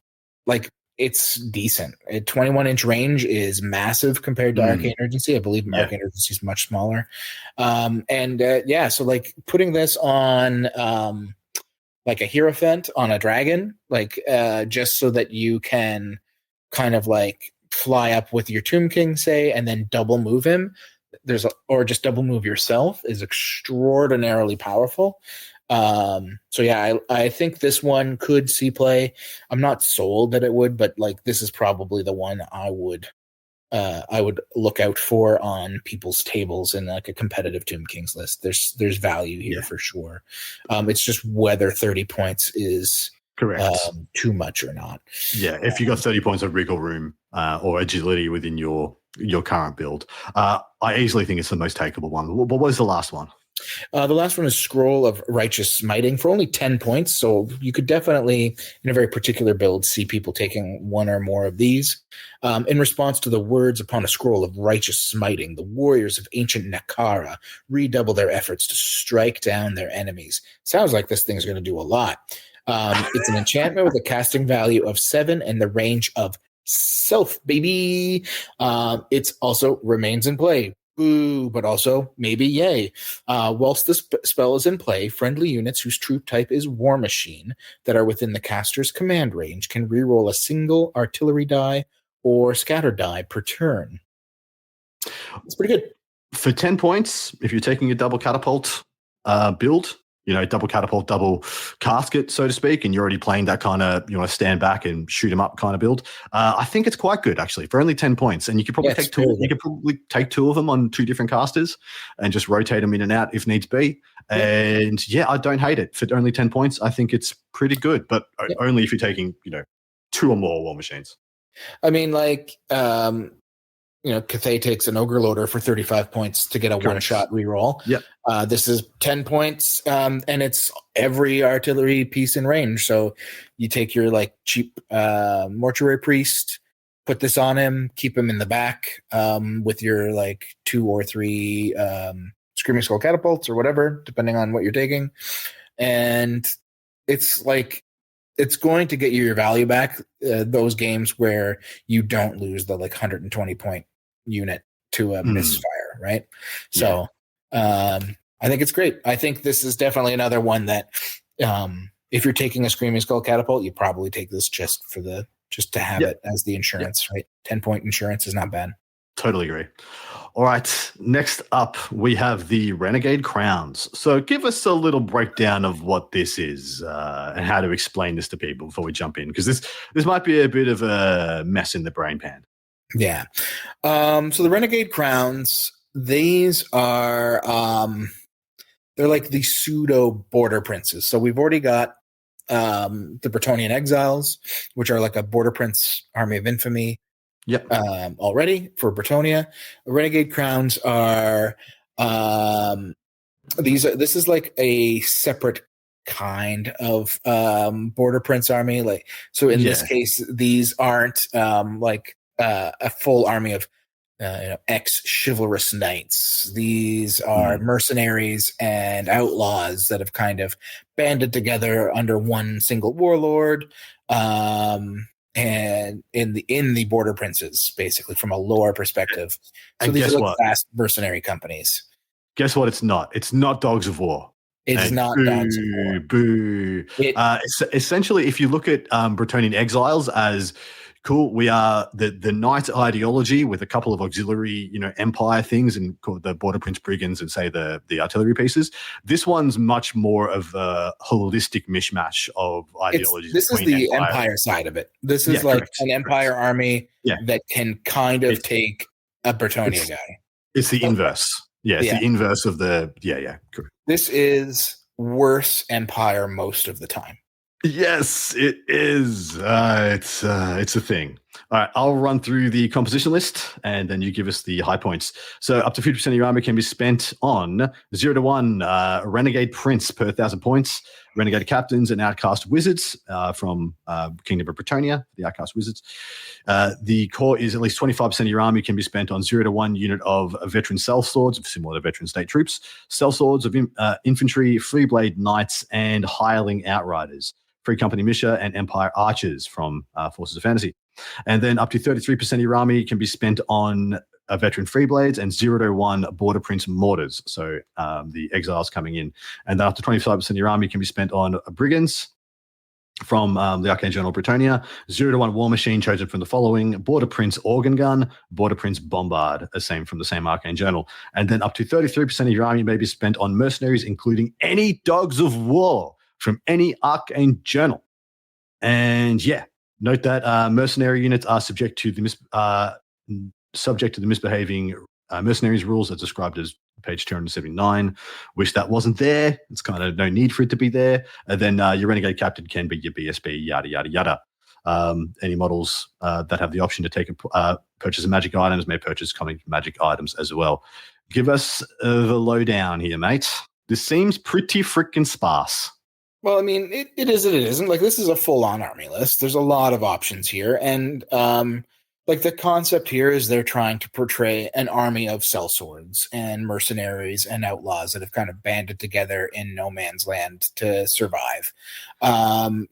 like it's decent. A 21-inch range is massive compared to Arcane Urgency. I believe Arcane Urgency is much smaller. So like putting this on like a Hierophant on a dragon, like just so that you can kind of like fly up with your Tomb King, say, and then double move him. Or just double move yourself is extraordinarily powerful. I think this one could see play. I'm not sold that it would, but like this is probably the one I would look out for on people's tables in like a competitive Tomb Kings list. There's value here for sure. It's just whether 30 points is correct too much or not. Yeah, if you got 30 points of wriggle room or agility within your current build, I easily think it's the most takeable one. What was the last one? The last one is Scroll of Righteous Smiting for only 10 points. So you could definitely, in a very particular build, see people taking one or more of these. In response to the words upon a Scroll of Righteous Smiting, the warriors of ancient Nakara redouble their efforts to strike down their enemies. Sounds like this thing's going to do a lot. It's an enchantment with a casting value of 7 and the range of self, baby. It's also remains in play. Boo, but also maybe yay. Whilst this spell is in play, friendly units whose troop type is War Machine that are within the caster's command range can reroll a single artillery die or scatter die per turn. It's pretty good. For 10 points, if you're taking a double catapult build, double catapult, double casket, so to speak, and you're already playing that kind of, you want to stand back and shoot him up kind of build. I think it's quite good actually for only 10 points, and you could probably take two. You could probably take 2 of them on 2 different casters and just rotate them in and out if needs be. And I don't hate it for only 10 points. I think it's pretty good, but only if you're taking 2 or more War Machines. I mean, like. Cathay takes an Ogre Loader for 35 points to get a one-shot reroll. Yep. This is 10 points, and it's every artillery piece in range. So you take your like cheap Mortuary Priest, put this on him, keep him in the back with your like 2 or 3 Screaming Skull Catapults or whatever, depending on what you're taking. And it's like it's going to get you your value back. Those games where you don't lose the like 120 point unit to a misfire, right? So I think it's great. I think this is definitely another one that if you're taking a Screaming Skull Catapult, you probably take this just to have it as the insurance, right? 10-point insurance is not bad. Totally agree. All right, next up we have the Renegade Crowns. So give us a little breakdown of what this is and how to explain this to people before we jump in, because this might be a bit of a mess in the brain pan. Yeah. So the Renegade Crowns, these are they're like the pseudo border princes. So we've already got the Bretonnian Exiles, which are like a border prince army of infamy. Yep. Already for Bretonnia. Renegade Crowns are this is like a separate kind of border prince army. Like, so in this case, these aren't like a full army of ex-chivalrous knights. These are mercenaries and outlaws that have kind of banded together under one single warlord. And in the border princes, basically from a lore perspective. So and these are like vast mercenary companies. Guess what? It's not. It's not Dogs of War. It's not Dogs of War. Boo. Essentially, if you look at Bretonnian Exiles as cool, we are the knight ideology with a couple of auxiliary, empire things, and called the border prince brigands and say the artillery pieces. This one's much more of a holistic mishmash of ideologies. This is the empire side of it. This is like an empire army that can kind of take a Bretonnia guy. It's the inverse. Yeah, it's the inverse of the correct. This is worse empire most of the time. Yes, it is. It's a thing. All right, I'll run through the composition list and then you give us the high points. So up to 50% of your army can be spent on 0 to 1 Renegade Prince per 1,000 points, Renegade Captains and Outcast Wizards from Kingdom of Bretonnia, the Outcast Wizards. The core is at least 25% of your army can be spent on 0 to 1 unit of veteran sellswords, similar to veteran state troops, sellswords of infantry, free blade knights, and hireling outriders, Free Company Militia, and Empire Archers from Forces of Fantasy. And then up to 33% of your army can be spent on veteran Freeblades and 0 to 1 Border Prince Mortars, so the exiles coming in. And then up to 25% of your army can be spent on Brigands from the Arcane Journal of Bretonnia, 0 to 1 War Machine chosen from the following: Border Prince Organ Gun, Border Prince Bombard, from the same Arcane Journal. And then up to 33% of your army may be spent on mercenaries, including any Dogs of War from any Arcane Journal. And yeah, note that mercenary units are subject to the misbehaving mercenaries rules as described as page 279. Wish that wasn't there. It's kind of no need for it to be there. And then your Renegade Captain can be your BSB, yada, yada, yada. Any models that have the option to take purchase magic items may purchase common magic items as well. Give us the lowdown here, mate. This seems pretty freaking sparse. Well, I mean, it is and it isn't. Like, this is a full-on army list. There's a lot of options here. And, like, the concept here is they're trying to portray an army of sellswords and mercenaries and outlaws that have kind of banded together in no man's land to survive.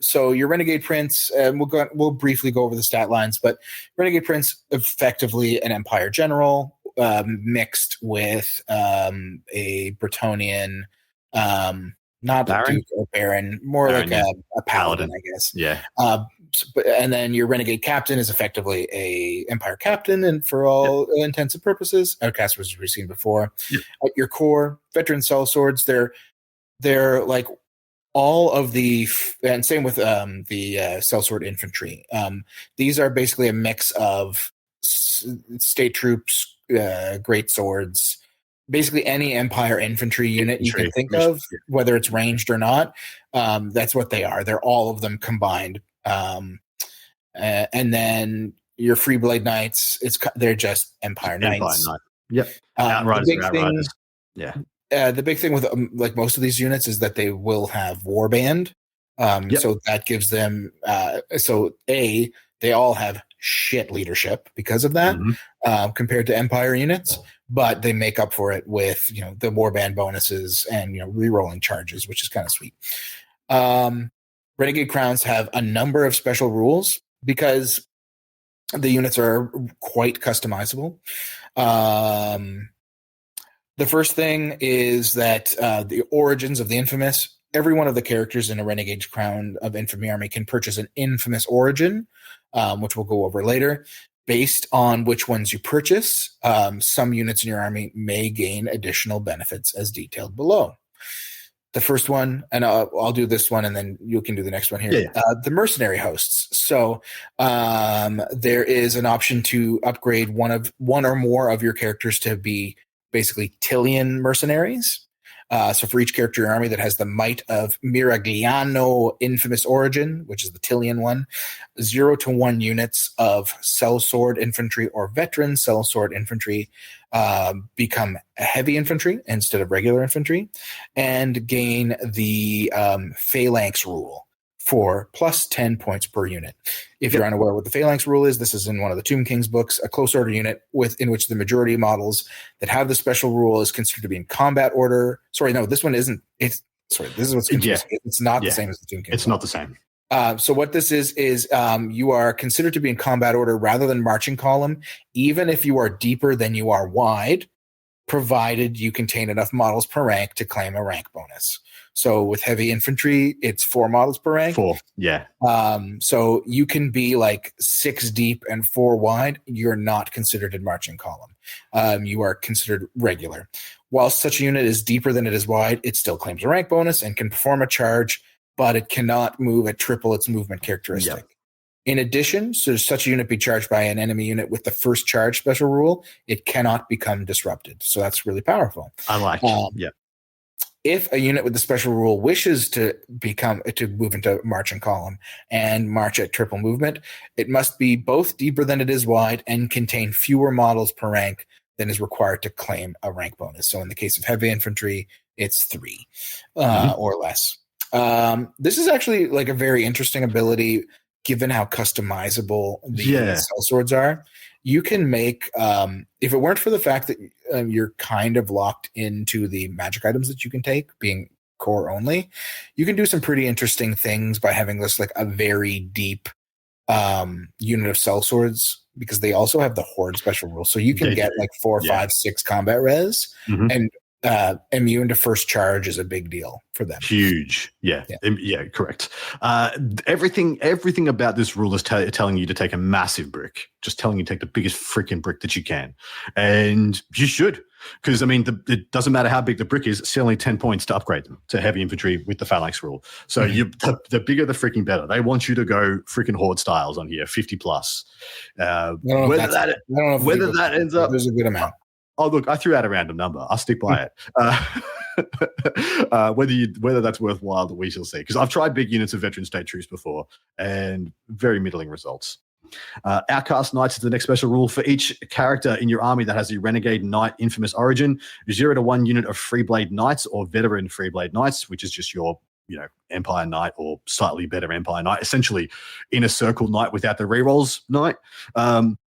So your Renegade Prince, we'll briefly go over the stat lines, but Renegade Prince, effectively an Empire General, mixed with a Bretonnian... not a Duke or Baron, more Baron, like a Paladin, I guess. Yeah. And then your Renegade Captain is effectively a Empire Captain, and for all intents and purposes, Outcast was we've seen before. Yep. At your core, veteran sellswords, they're like all of the, and same with the sellsword infantry. These are basically a mix of state troops, great swords, basically any Empire infantry unit you can think of, whether it's ranged or not. That's what they are. They're all of them combined. And then your Free Blade Knights, they're just Empire Knights. Yep. Outriders are Outriders. The big thing with like most of these units is that they will have Warband. So that gives them they all have shit leadership because of that, compared to Empire units, but they make up for it with, the warband bonuses and, re-rolling charges, which is kind of sweet. Renegade Crowns have a number of special rules because the units are quite customizable. The first thing is that the origins of the infamous. Every one of the characters in a Renegade Crown of Infamy army can purchase an infamous origin, which we'll go over later. Based on which ones you purchase, some units in your army may gain additional benefits as detailed below. The first one, and I'll do this one, and then you can do the next one here. The mercenary hosts. So there is an option to upgrade one or more of your characters to be basically Tillian mercenaries. So for each character in your army that has the might of Miragliano Infamous Origin, which is the Tillian one, 0 to 1 units of sellsword infantry or veteran sellsword infantry become heavy infantry instead of regular infantry, and gain the phalanx rule for plus 10 points per unit. If you're unaware what the phalanx rule is, this is in one of the Tomb King's books, a close order unit in which the majority of models that have the special rule is considered to be in combat order. Sorry, no, this one isn't. This is what's confusing. It's not the same as the Tomb King. It's not the same. So what this is you are considered to be in combat order rather than marching column, even if you are deeper than you are wide, provided you contain enough models per rank to claim a rank bonus. So with heavy infantry, it's 4 models per rank. 4, yeah. So you can be like 6 deep and 4 wide. You're not considered in marching column. You are considered regular. While such a unit is deeper than it is wide, it still claims a rank bonus and can perform a charge, but it cannot move at triple its movement characteristic. Yep. In addition, should such a unit be charged by an enemy unit with the first charge special rule, it cannot become disrupted. So that's really powerful. I like it. Yeah. If a unit with the special rule wishes to move into marching column and march at triple movement, it must be both deeper than it is wide and contain fewer models per rank than is required to claim a rank bonus. So in the case of heavy infantry, it's 3 or less. This is actually like a very interesting ability, given how customizable the sellswords are. You can make, if it weren't for the fact that you're kind of locked into the magic items that you can take, being core only, you can do some pretty interesting things by having this like a very deep unit of sellswords, because they also have the horde special rule. So you can get like 4, 5, 6 combat res, and immune to first charge is a big deal for them. Huge. Yeah, correct. Everything about this rule is telling you to take a massive brick, just telling you to take the biggest freaking brick that you can. And you should, because, I mean, it doesn't matter how big the brick is, it's only 10 points to upgrade them to heavy infantry with the phalanx rule. So the bigger the freaking better. They want you to go freaking horde styles on here, 50 plus. Whether that ends up... There's a good amount. Oh, look, I threw out a random number. I'll stick by it. Whether that's worthwhile, we shall see. Because I've tried big units of veteran state troops before, and very middling results. Outcast Knights is the next special rule. For each character in your army that has a Renegade Knight infamous origin, 0 to 1 unit of Freeblade Knights or veteran Freeblade Knights, which is just your Empire Knight or slightly better Empire Knight, essentially Inner Circle Knight without the rerolls Knight,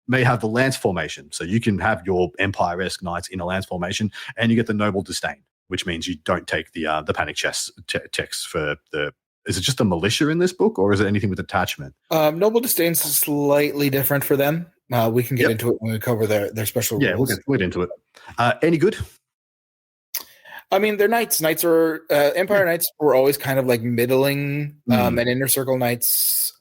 may have the Lance formation. So you can have your Empire-esque Knights in a Lance formation, and you get the Noble Disdain, which means you don't take the Panic Chest text for the... Is it just a militia in this book, or is it anything with attachment? Noble Disdain's slightly different for them. We can get into it when we cover their special rules. We'll get into it. Any good? I mean, they're knights. Knights are Empire Knights were always kind of like middling, and Inner Circle Knights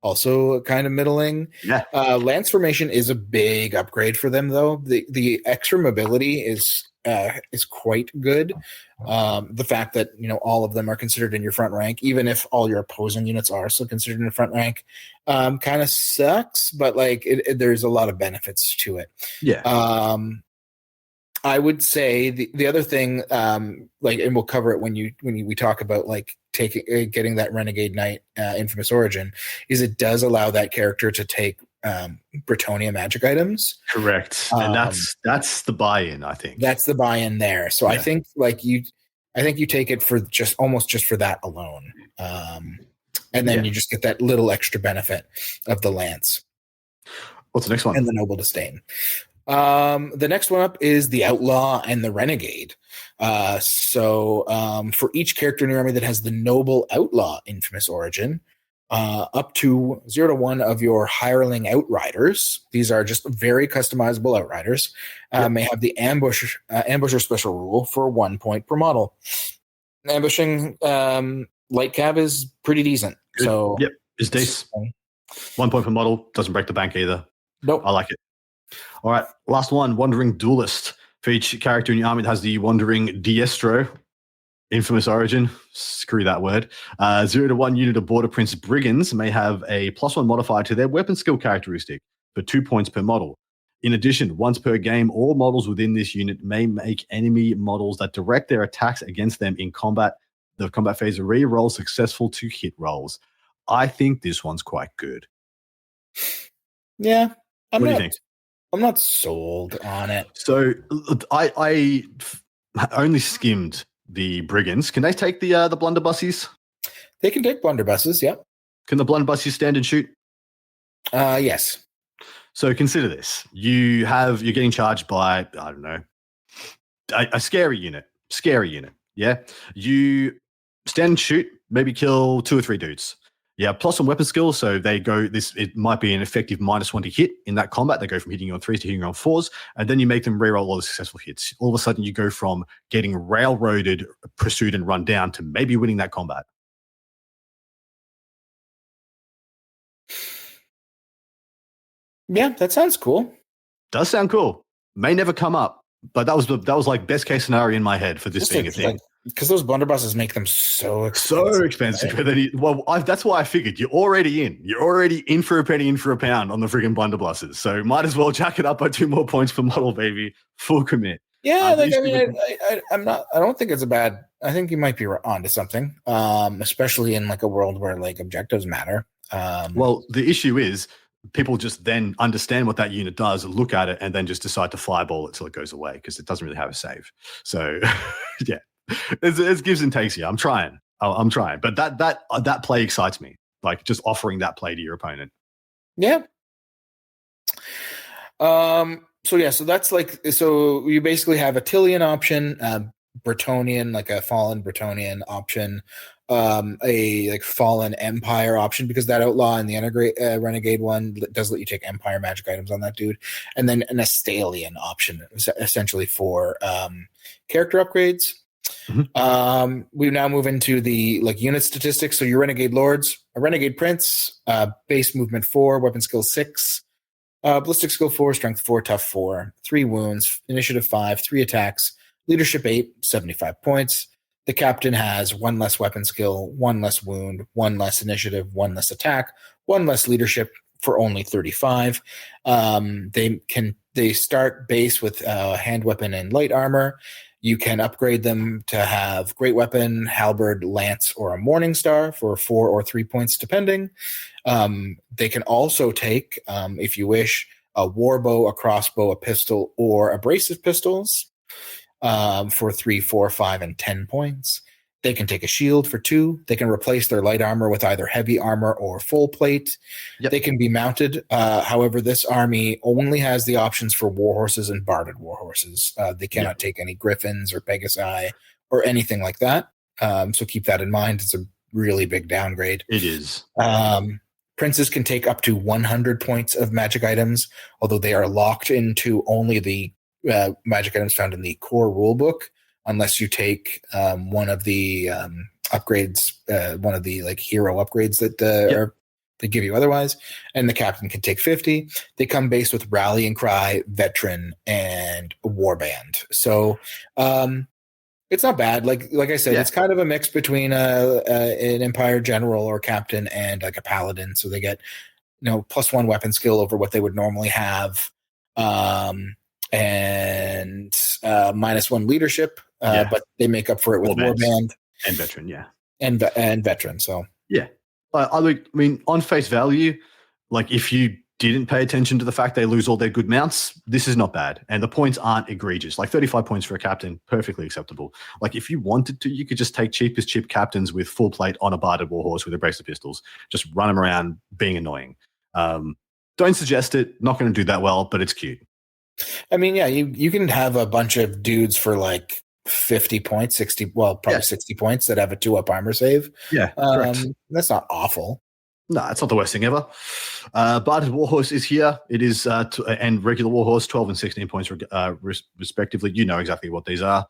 also kind of middling. Yeah. Lance formation is a big upgrade for them, though. The extra mobility is quite good. The fact that all of them are considered in your front rank, even if all your opposing units are still considered in the front rank, kind of sucks. But like, there's a lot of benefits to it. Yeah. I would say the other thing, and we'll cover it when we talk about like getting that Renegade Knight infamous origin, is it does allow that character to take Bretonnia magic items. Correct, and that's the buy-in. I think that's the buy-in there. So I think you take it for just for that alone, and then you just get that little extra benefit of the lance. What's the next one? And the Noble Disdain. The next one up is the Outlaw and the Renegade. So for each character in your army that has the Noble Outlaw infamous origin, up to 0 to 1 of your hireling outriders, these are just very customizable outriders, may have the ambusher special rule for 1 point per model. Ambushing light cav is pretty decent. Good. So it's decent. 1 point per model, doesn't break the bank either. Nope. I like it. All right, last one, Wandering Duelist. For each character in your army that has the Wandering Diestro, infamous origin, screw that word, 0 to 1 unit of Border Prince Brigands may have a +1 modifier to their weapon skill characteristic for 2 points per model. In addition, once per game, all models within this unit may make enemy models that direct their attacks against them in combat, the combat phase, re-roll successful to hit rolls. I think this one's quite good. Yeah. What do you think? I'm not sold on it. So I only skimmed the Brigands. Can they take the blunderbusses? They can take blunderbusses, yeah. Can the blunderbusses stand and shoot? Yes. So consider this. You're getting charged by, I don't know, a scary unit. Yeah. You stand and shoot, maybe kill 2 or 3 dudes. Yeah, +1 weapon skill, so they go it might be an effective -1 to hit in that combat. They go from hitting you on 3s to hitting you on 4s, and then you make them reroll all the successful hits. All of a sudden, you go from getting railroaded, pursued, and run down to maybe winning that combat. Yeah, that sounds cool. Does sound cool. May never come up, but that was like best case scenario in my head for this being a thing. Because those blunderbusses make them so expensive. So expensive. Right? That's why I figured you're already in. You're already in for a penny, in for a pound on the friggin' blunderbusses. So might as well jack it up by 2 more points per model, baby. Full commit. Yeah, The like I issue mean, with- I'm not. I don't think it's a bad. I think you might be onto something. Especially in like a world where like objectives matter. well, the issue is people just then understand what that unit does, look at it, and then just decide to fireball it till it goes away because it doesn't really have a save. So, yeah, it's gives and takes here. I'm trying. I'm trying, but that play excites me. Like just offering that play to your opponent. Yeah. So yeah, so that's like, so you basically have a Tillian option, Bretonnian, like a fallen Bretonnian option, a like fallen Empire option, because that outlaw and the renegade one does let you take Empire magic items on that dude, and then an Astalian option, essentially for character upgrades. Mhm. We now move into the like unit statistics. So your Renegade Lords, a Renegade Prince, base movement 4, weapon skill 6. Ballistic skill 4, strength 4, tough 4, 3 wounds, initiative 5, 3 attacks, leadership 8, 75 points. The captain has 1 less weapon skill, 1 less wound, 1 less initiative, 1 less attack, 1 less leadership for only 35. They start base with hand weapon and light armor. You can upgrade them to have great weapon, halberd, lance, or a morning star for 4 or 3 points depending. They can also take, if you wish, a warbow, a crossbow, a pistol, or abrasive pistols for 3, 4, 5, and 10 points. They can take a shield for 2. They can replace their light armor with either heavy armor or full plate. Yep. They can be mounted. However, this army only has the options for warhorses and barded warhorses. They cannot take any griffins or pegasi or anything like that. So keep that in mind. It's a really big downgrade. It is. Princes can take up to 100 points of magic items, although they are locked into only the magic items found in the core rulebook, unless you take one of the upgrades, one of the like hero upgrades that they give you otherwise. And the captain can take 50. They come based with rallying cry, veteran, and warband. So it's not bad. Like I said, it's kind of a mix between an Empire general or captain and like a paladin. So they get +1 weapon skill over what they would normally have, and -1 leadership. But they make up for it with warband and veteran, and veteran. So yeah, I mean, on face value, like if you didn't pay attention to the fact they lose all their good mounts, this is not bad. And the points aren't egregious. Like 35 points for a captain, perfectly acceptable. Like if you wanted to, you could just take cheapest chip captains with full plate on a barded warhorse with abrasive pistols. Just run them around being annoying. Don't suggest it. Not going to do that well, but it's cute. I mean, yeah, you can have a bunch of dudes for like 50 points, 60, well, probably 60 points that have a 2-up armor save. Yeah, correct. That's not awful. No, it's not the worst thing ever. Barded Warhorse is here. It is, and regular Warhorse, 12 and 16 points respectively. You know exactly what these are.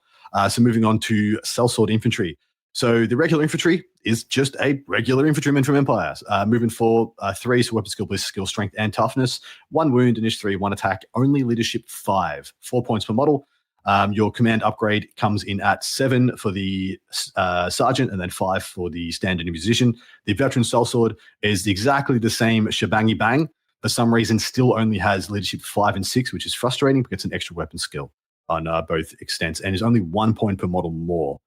So moving on to Sellsword Infantry. So the regular infantry is just a regular infantryman from Empire. Moving for 3, so weapon skill, ballistic skill, strength, and toughness. 1 wound, initiative 3, 1 attack, only leadership 5, 4 points per model. Your command upgrade comes in at 7 for the sergeant and then 5 for the standard musician. The veteran sellsword is exactly the same shebangy bang. For some reason, still only has leadership 5 and 6, which is frustrating because it's an extra weapon skill on both extents, and is only 1 point per model more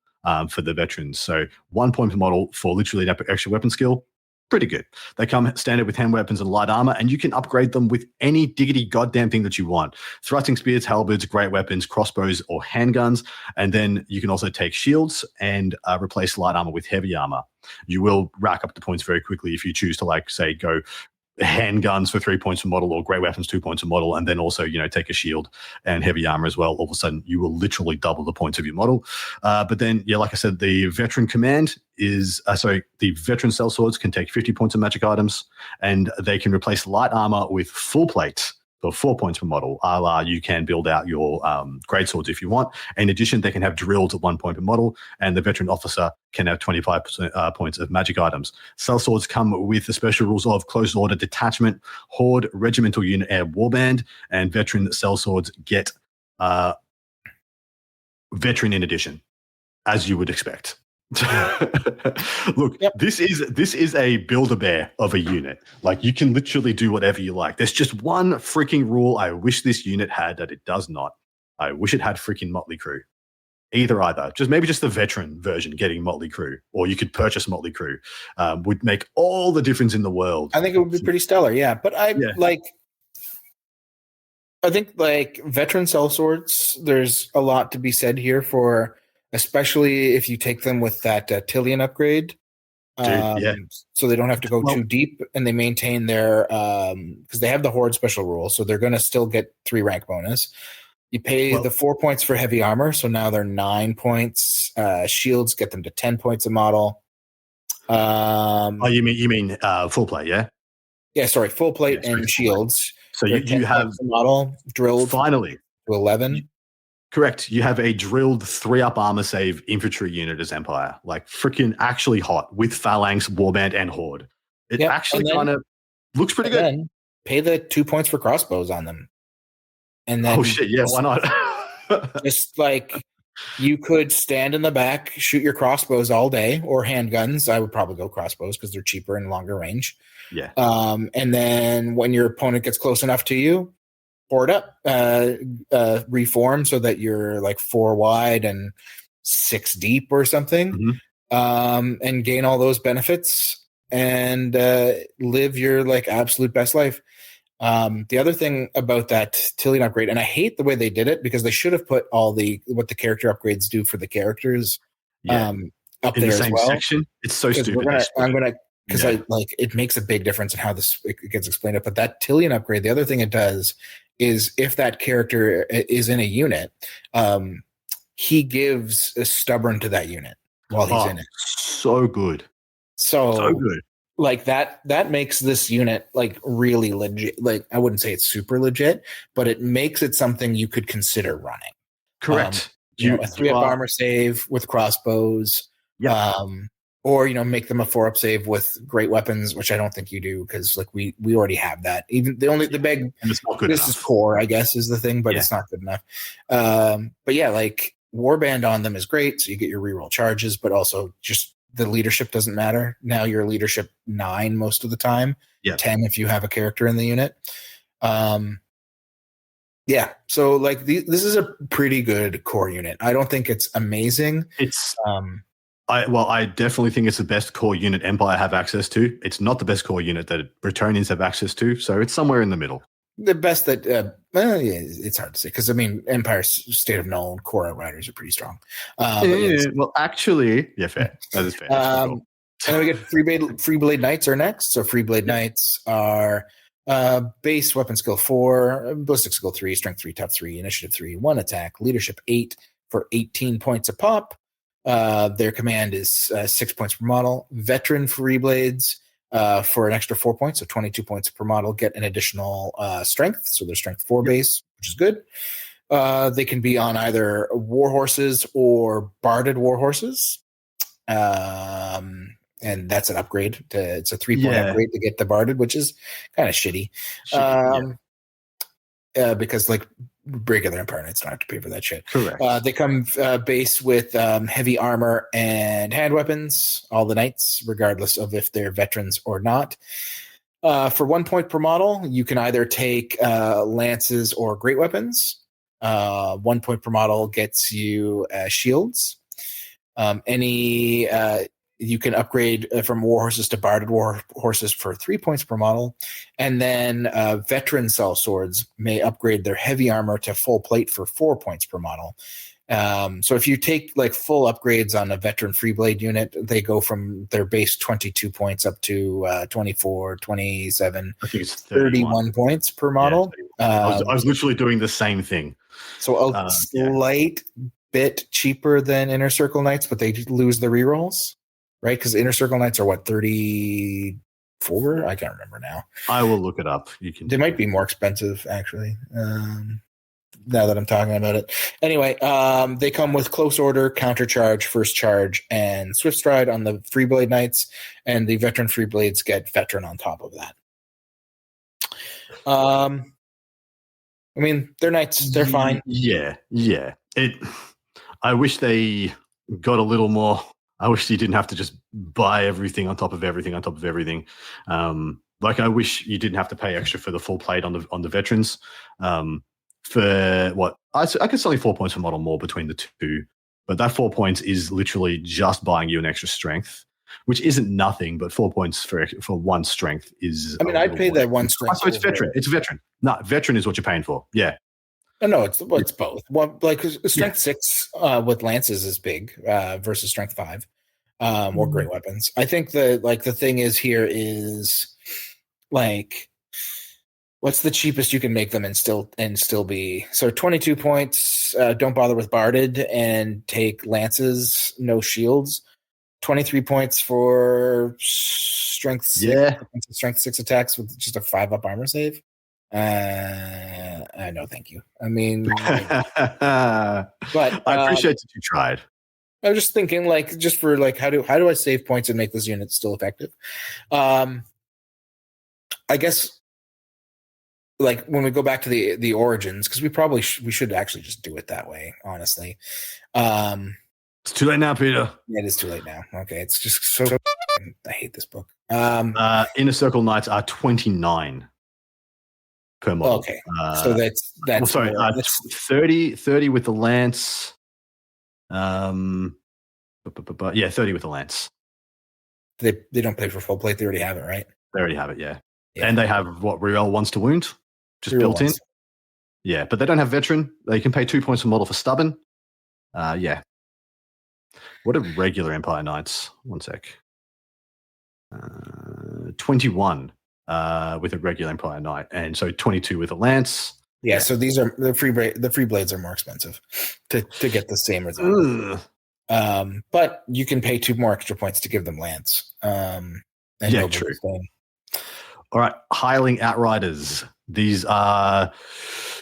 for the veterans. So 1 point per model for literally an extra weapon skill. Pretty good. They come standard with hand weapons and light armor, and you can upgrade them with any diggity goddamn thing that you want. Thrusting spears, halberds, great weapons, crossbows, or handguns. And then you can also take shields and replace light armor with heavy armor. You will rack up the points very quickly if you choose to, like, say, go handguns for 3 points a model or great weapons 2 points a model, and then also take a shield and heavy armor as well. All of a sudden you will literally double the points of your model. But then like I said, the veteran command is the veteran sellswords can take 50 points of magic items, and they can replace light armor with full plate for 4 points per model. You can build out your great swords if you want. In addition, they can have drills at 1 point per model, and the veteran officer can have 25 points of magic items. Sellswords come with the special rules of close order detachment, horde, regimental unit, air warband, and veteran sellswords get veteran in addition, as you would expect. Look, this is a Build-A-Bear of a unit. Like, you can literally do whatever you like. There's just one freaking rule I wish this unit had that it does not. I wish it had freaking Motley Crue. Either. Just maybe just the veteran version getting Motley Crue, or you could purchase Motley Crue, would make all the difference in the world. I think it would be pretty stellar, yeah. But I think like veteran sellswords, there's a lot to be said here for, especially if you take them with that Tillian upgrade. So they don't have to go too deep, and they maintain their because they have the Horde special rule, so they're going to still get 3 rank bonus. You pay the 4 points for heavy armor, so now they're 9 points. Shields get them to 10 points a model. You mean full plate, yeah? Yeah, sorry, full plate and shields. So you have a model drilled finally to 11. Correct. You have a drilled 3-up armor save infantry unit as Empire, like freaking actually hot with Phalanx, Warband, and Horde. It actually kind of looks pretty good. Then pay the 2 points for crossbows on them. And then why not? Just like you could stand in the back, shoot your crossbows all day, or handguns. I would probably go crossbows because they're cheaper and longer range. Yeah. And then when your opponent gets close enough to you, Horde up, reform so that you're like 4 wide and 6 deep or something, and gain all those benefits and live your like absolute best life. The other thing about that Tillian upgrade, and I hate the way they did it because they should have put all what the character upgrades do for the characters up in there the same as well. section. It's so stupid. Because it makes a big difference in how it gets explained up. But that Tillian upgrade, the other thing it does is if that character is in a unit, he gives a stubborn to that unit while he's in it. So good. So good. Like that makes this unit like really legit. Like I wouldn't say it's super legit, but it makes it something you could consider running. Correct. A 3-up armor save with crossbows. Yeah. Or make them a 4-up save with great weapons, which I don't think you do because like we already have that. Even the big and it's not good this enough. is core, I guess, is the thing, but it's not good enough. But yeah, like Warband on them is great, so you get your reroll charges, but also just the leadership doesn't matter. Now you're leadership 9 most of the time. 10 if you have a character in the unit. So like this is a pretty good core unit. I don't think it's amazing. It's I definitely think it's the best core unit Empire have access to. It's not the best core unit that Bretonnians have access to, so it's somewhere in the middle. The best that it's hard to say because I mean Empire's State of Null core outriders are pretty strong. Well, actually, fair. That is fair. And then we get Free Blade Knights are next. So Free Blade Knights are base weapon skill 4, ballistic skill 3, strength 3, tough 3, initiative 3, 1 attack, leadership 8 for 18 points a pop. Their command is 6 points per model. Veteran Free Blades for an extra 4 points, so 22 points per model, get an additional strength. So they're strength 4 base, which is good. They can be on either war horses or barded war horses. And that's an upgrade. It's a 3-point upgrade to get the barded, which is kind of shitty. Because like regular Empire Knights don't have to pay for that shit. Correct. They come base with heavy armor and hand weapons, all the knights, regardless of if they're veterans or not. For 1 point per model, you can either take lances or great weapons. 1 point per model gets you shields. You can upgrade from war horses to barded war horses for 3 points per model. And then veteran sellswords may upgrade their heavy armor to full plate for 4 points per model. So if you take like full upgrades on a veteran free blade unit, they go from their base 22 points up to 24, 27, I think it's 31 points per model. I was literally doing the same thing. So a slight bit cheaper than Inner Circle Knights, but they lose the rerolls. Right, because Inner Circle Knights are what, 34? I can't remember now. I will look it up. They might be more expensive, actually. Now that I'm talking about it. Anyway, they come with Close Order, Counter Charge, First Charge, and Swift Stride on the Free Blade Knights, and the Veteran Free Blades get Veteran on top of that. I mean, they're knights. They're fine. Yeah. I wish they got a little more. I wish you didn't have to just buy everything on top of everything on top of everything. Like I wish you didn't have to pay extra for the full plate on the veterans. for what I guess only 4 points per model more between the two, but that 4 points is literally just buying you an extra strength, which isn't nothing, but 4 points for one strength is. I mean, I'd pay that one strength. So it's veteran. It's veteran. No, veteran is what you're paying for. Yeah. No, it's both. One, like strength 6 with lances is big versus strength 5 or great weapons. I think the thing is here is like, what's the cheapest you can make them and still be 22 points. Don't bother with barded and take lances, no shields. 23 points for strength 6. Yeah, strength 6 attacks with just a 5-up armor save. No, thank you. I mean, but I appreciate that you tried. I was just thinking, like, just for like, how do I save points and make this unit still effective? I guess, like, when we go back to the origins, because we should actually just do it that way. Honestly, it's too late now, Peter. It is too late now. Okay, it's just so. I hate this book. Inner Circle Knights are 29. Per model. Okay, so that's well, sorry, 30 with the lance. Yeah, 30 with the lance. They don't pay for full plate. They already have it, right? They already have it, yeah. And they have what reroll 1s to wound, just built in. Yeah, but they don't have veteran. They can pay 2 points per model for stubborn. Yeah. What are regular Empire Knights? 1 sec. 21. With a regular Empire Knight, and so 22 with a lance. Yeah, so these are the free blades are more expensive to get the same result. But you can pay 2 more extra points to give them lance. Yeah, true. All right, Hireling Outriders. These are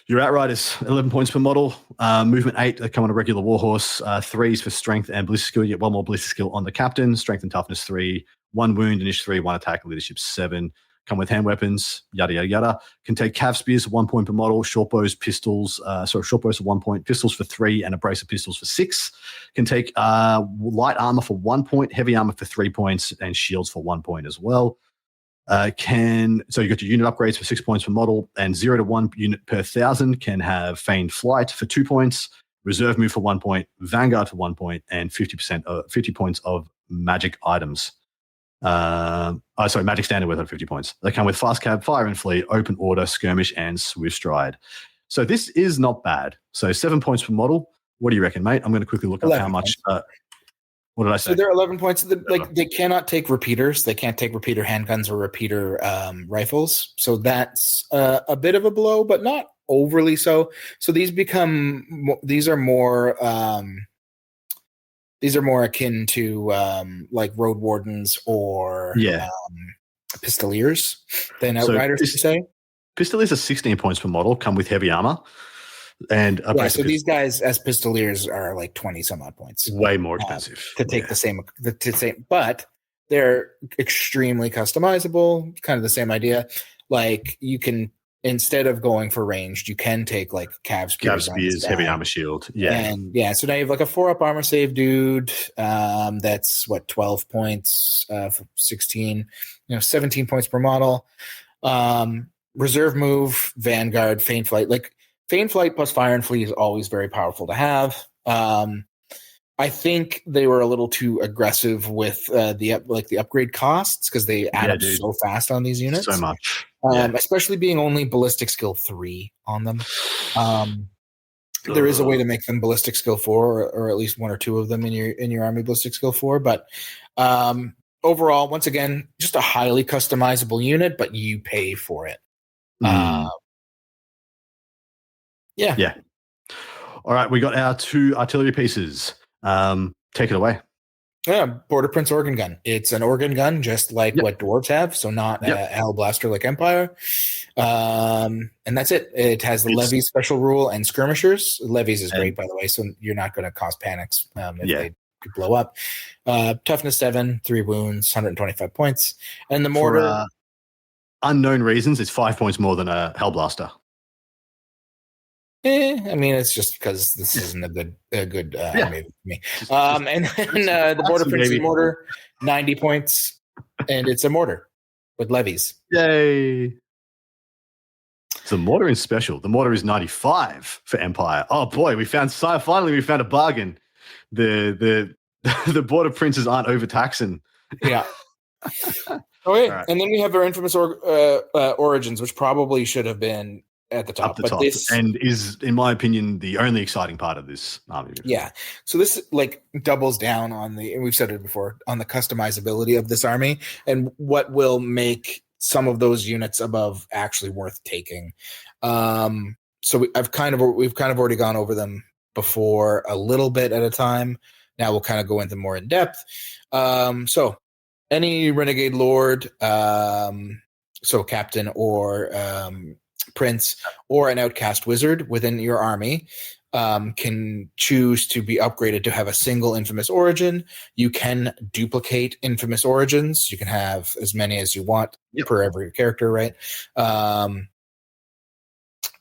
your Outriders, 11 points per model. Movement 8, they come on a regular warhorse. 3s for strength and ballistic skill. You get 1 more ballistic skill on the captain. Strength and toughness 3, 1 wound, initiative 3, 1 attack, leadership 7. Come with hand weapons, yada, yada, yada. Can take cav spears, 1 point per model, short bows, pistols. Short bows for 1 point, pistols for 3, and a brace of pistols for 6. Can take light armor for 1 point, heavy armor for 3 points, and shields for 1 point as well. So you got your unit upgrades for 6 points per model, and 0 to 1 unit per 1,000 can have feigned flight for 2 points, reserve move for 1 point, vanguard for 1 point, and 50 points of magic items. Magic standard worth 50 points. They come with fast cab, fire and flee, open order, skirmish, and swift stride. So this is not bad. So 7 points per model. What do you reckon, mate? I'm going to quickly look up how much. What did I say? So they're 11 points. They cannot take repeaters. They can't take repeater handguns or repeater rifles. So that's a bit of a blow, but not overly so. So these are more akin to like road wardens or pistoliers than outriders, to say. Pistoliers are 16 points per model, come with heavy armor. And so these guys as pistoliers are like 20 some odd points. Way more expensive. To take the same, but they're extremely customizable, kind of the same idea. Like you can, instead of going for ranged, you can take like cav spears, heavy armor shield. Yeah. And so now you have like a 4-up armor save dude. That's 12 points for 16, 17 points per model. Reserve move, vanguard, feint flight. Like feint flight plus fire and flee is always very powerful to have. I think they were a little too aggressive with the upgrade costs because they add up so fast on these units. So much. Especially being only ballistic skill 3 on them. There is a way to make them ballistic skill 4 or at least 1 or 2 of them in your army ballistic skill 4. But overall, once again, just a highly customizable unit, but you pay for it. Yeah. All right, we got our 2 artillery pieces. Take it away. Yeah, Border Prince organ gun. It's an organ gun, just like what dwarves have, so not a Hell Blaster like Empire. And that's it. It has the levies special rule and skirmishers. Levies is great, by the way, so you're not going to cause panics if they blow up. Toughness 7, 3 wounds, 125 points, and the mortar. For unknown reasons, it's 5 points more than a Hell Blaster. I mean, it's just because this isn't a good movie for me. And then the Border Prince mortar, 90 points, and it's a mortar with levies. Yay! So the mortar is special. The mortar is 95 for Empire. Oh boy, finally we found a bargain. The the border princes aren't overtaxing. Yeah. Okay, Right. and then we have our infamous Origins, which probably should have been at the top. Up the but top, this, and is, in my opinion, the only exciting part of this army. Yeah. So this like doubles down on and we've said it before, on the customizability of this army and what will make some of those units above actually worth taking. So we've kind of already gone over them before a little bit at a time. Now we'll kind of go into more in depth. So any renegade lord, so captain or prince or an outcast wizard within your army can choose to be upgraded to have a single infamous origin. You can duplicate infamous origins. You can have as many as you want per every character, right?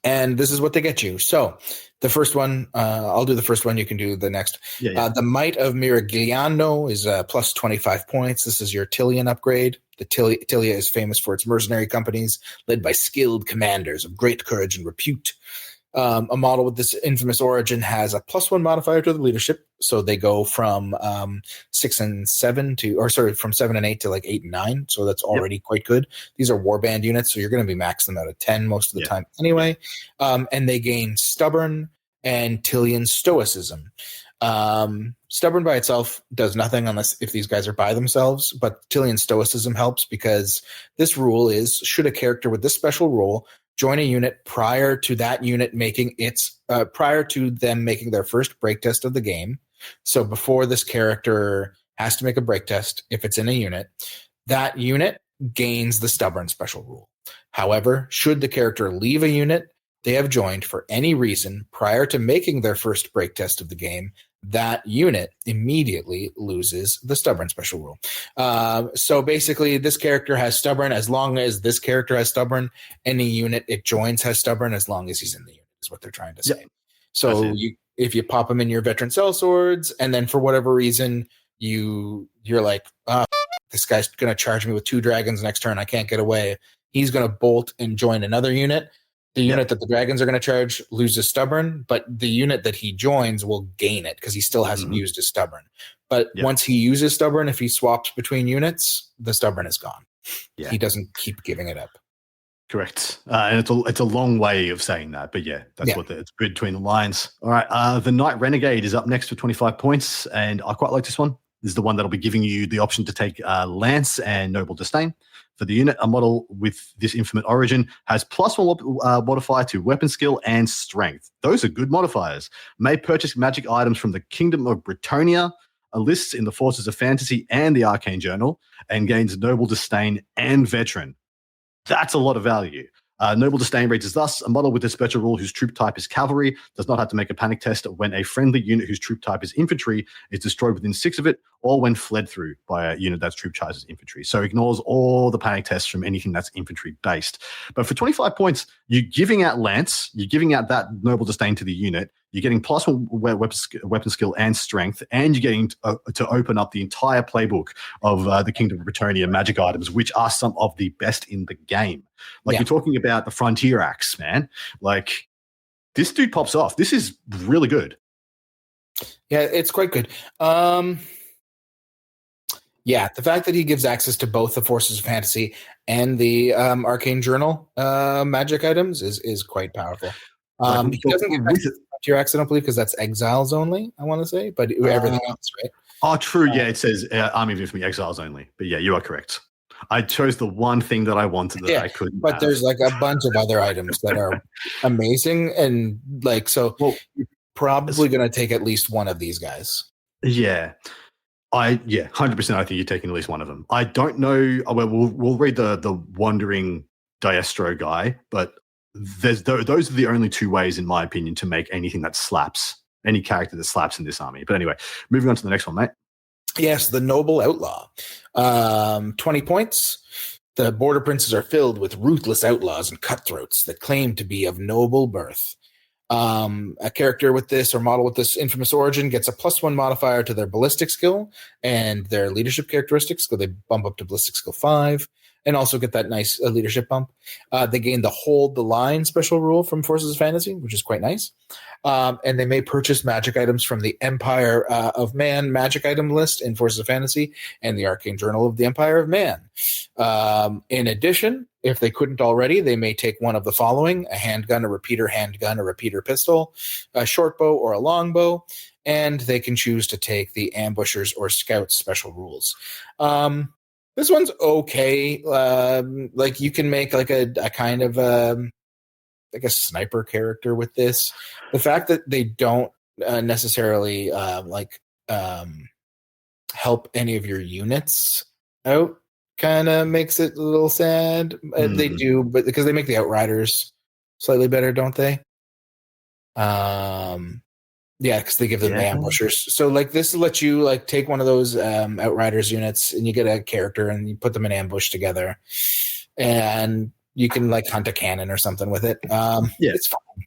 And this is what they get you. So the first one, I'll do the first one. You can do the next. The Might of Miragliano is plus 25 points. This is your Tillian upgrade. The Tillia is famous for its mercenary companies led by skilled commanders of great courage and repute. A model with this infamous origin has a +1 modifier to the leadership, so they go from 6 and 7 from 7 and 8 to like 8 and 9. So that's already quite good. These are warband units, so you're going to be maxing them out of 10 most of the time anyway. And they gain stubborn and Tillian stoicism. Stubborn by itself does nothing unless if these guys are by themselves, but Tillian stoicism helps because this rule is, should a character with this special rule join a unit prior to that unit prior to them making their first break test of the game. So before this character has to make a break test, if it's in a unit, that unit gains the stubborn special rule. However, should the character leave a unit they have joined for any reason prior to making their first break test of the game, that unit immediately loses the stubborn special rule. So basically, this character has stubborn. As long as this character has stubborn, any unit it joins has stubborn as long as he's in the unit, is what they're trying to say. So if you pop him in your veteran sellswords, and then for whatever reason, you're like, this guy's going to charge me with 2 dragons next turn. I can't get away. He's going to bolt and join another unit. The unit that the dragons are going to charge loses stubborn, but the unit that he joins will gain it because he still hasn't used his stubborn. But once he uses stubborn, if he swaps between units, the stubborn is gone. He doesn't keep giving it up. Correct. And it's a long way of saying that, but that's what it's between the lines. All right. The Knight Renegade is up next for 25 points, and I quite like this one. This is the one that'll be giving you the option to take Lance and Noble Disdain. For the unit, a model with this infamous origin has +1 modifier to weapon skill and strength. Those are good modifiers. May purchase magic items from the Kingdom of Britonia, lists in the Forces of Fantasy and the Arcane Journal, and gains Noble Disdain and Veteran. That's a lot of value. Noble Disdain reads as thus: a model with a special rule whose troop type is cavalry does not have to make a panic test when a friendly unit whose troop type is infantry is destroyed within 6 of it, or when fled through by a unit that's troop type is infantry. So ignores all the panic tests from anything that's infantry based. But for 25 points, you're giving out Lance, you're giving out that Noble Disdain to the unit, you're getting +1 weapon skill and strength, and you're getting to open up the entire playbook of the Kingdom of Britonia magic items, which are some of the best in the game. You're talking about the Frontier Axe, man. Like, this dude pops off. This is really good. Yeah, it's quite good. The fact that he gives access to both the Forces of Fantasy and the Arcane Journal magic items is quite powerful. He doesn't get access to Frontier Axe, I don't believe, because that's exiles only, I want to say, but everything else, right? Oh, true. It says Army of Infamy exiles only. But you are correct. I chose the one thing that I wanted that I couldn't. But there's like a bunch of other items that are amazing, and you're probably going to take at least one of these guys. 100%. I think you're taking at least one of them. I don't know. Well, we'll read the Wandering Diestro guy, but those are the only 2 ways, in my opinion, to make anything that slaps, any character that slaps in this army. But anyway, moving on to the next one, mate. Yes, the Noble Outlaw. 20 points. The border princes are filled with ruthless outlaws and cutthroats that claim to be of noble birth. A character with this or model with this infamous origin gets a +1 modifier to their ballistic skill and their leadership characteristics, so they bump up to ballistic skill 5. and also get that nice leadership bump. They gain the hold the line special rule from Forces of Fantasy, which is quite nice. And they may purchase magic items from the Empire of Man magic item list in Forces of Fantasy and the Arcane Journal of the Empire of Man. In addition, if they couldn't already, they may take one of the following: a handgun, a repeater pistol, a short bow, or a long bow. And they can choose to take the ambushers or scouts special rules. This one's okay. Like you can make like a kind of like a sniper character with this. The fact that they don't necessarily help any of your units out kind of makes it a little sad. They do, but because they make the Outriders slightly better, don't they? Yeah, because they give them the ambushers. So like this lets you like take one of those Outriders units and you get a character and you put them in ambush together, and you can like hunt a cannon or something with it. It's fine.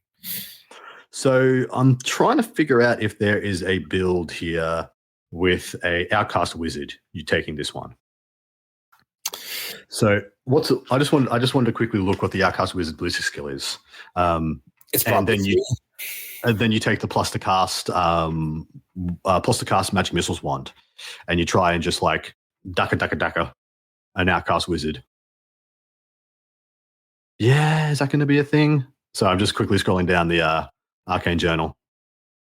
So I'm trying to figure out if there is a build here with a Outcast Wizard. You taking this one? So I just wanted to quickly look what the Outcast Wizard ballistic skill is. It's probably and then you take the plus to cast magic missiles wand, and you try and just like daka an Outcast Wizard. Yeah, is that going to be a thing? So I'm just quickly scrolling down the Arcane Journal.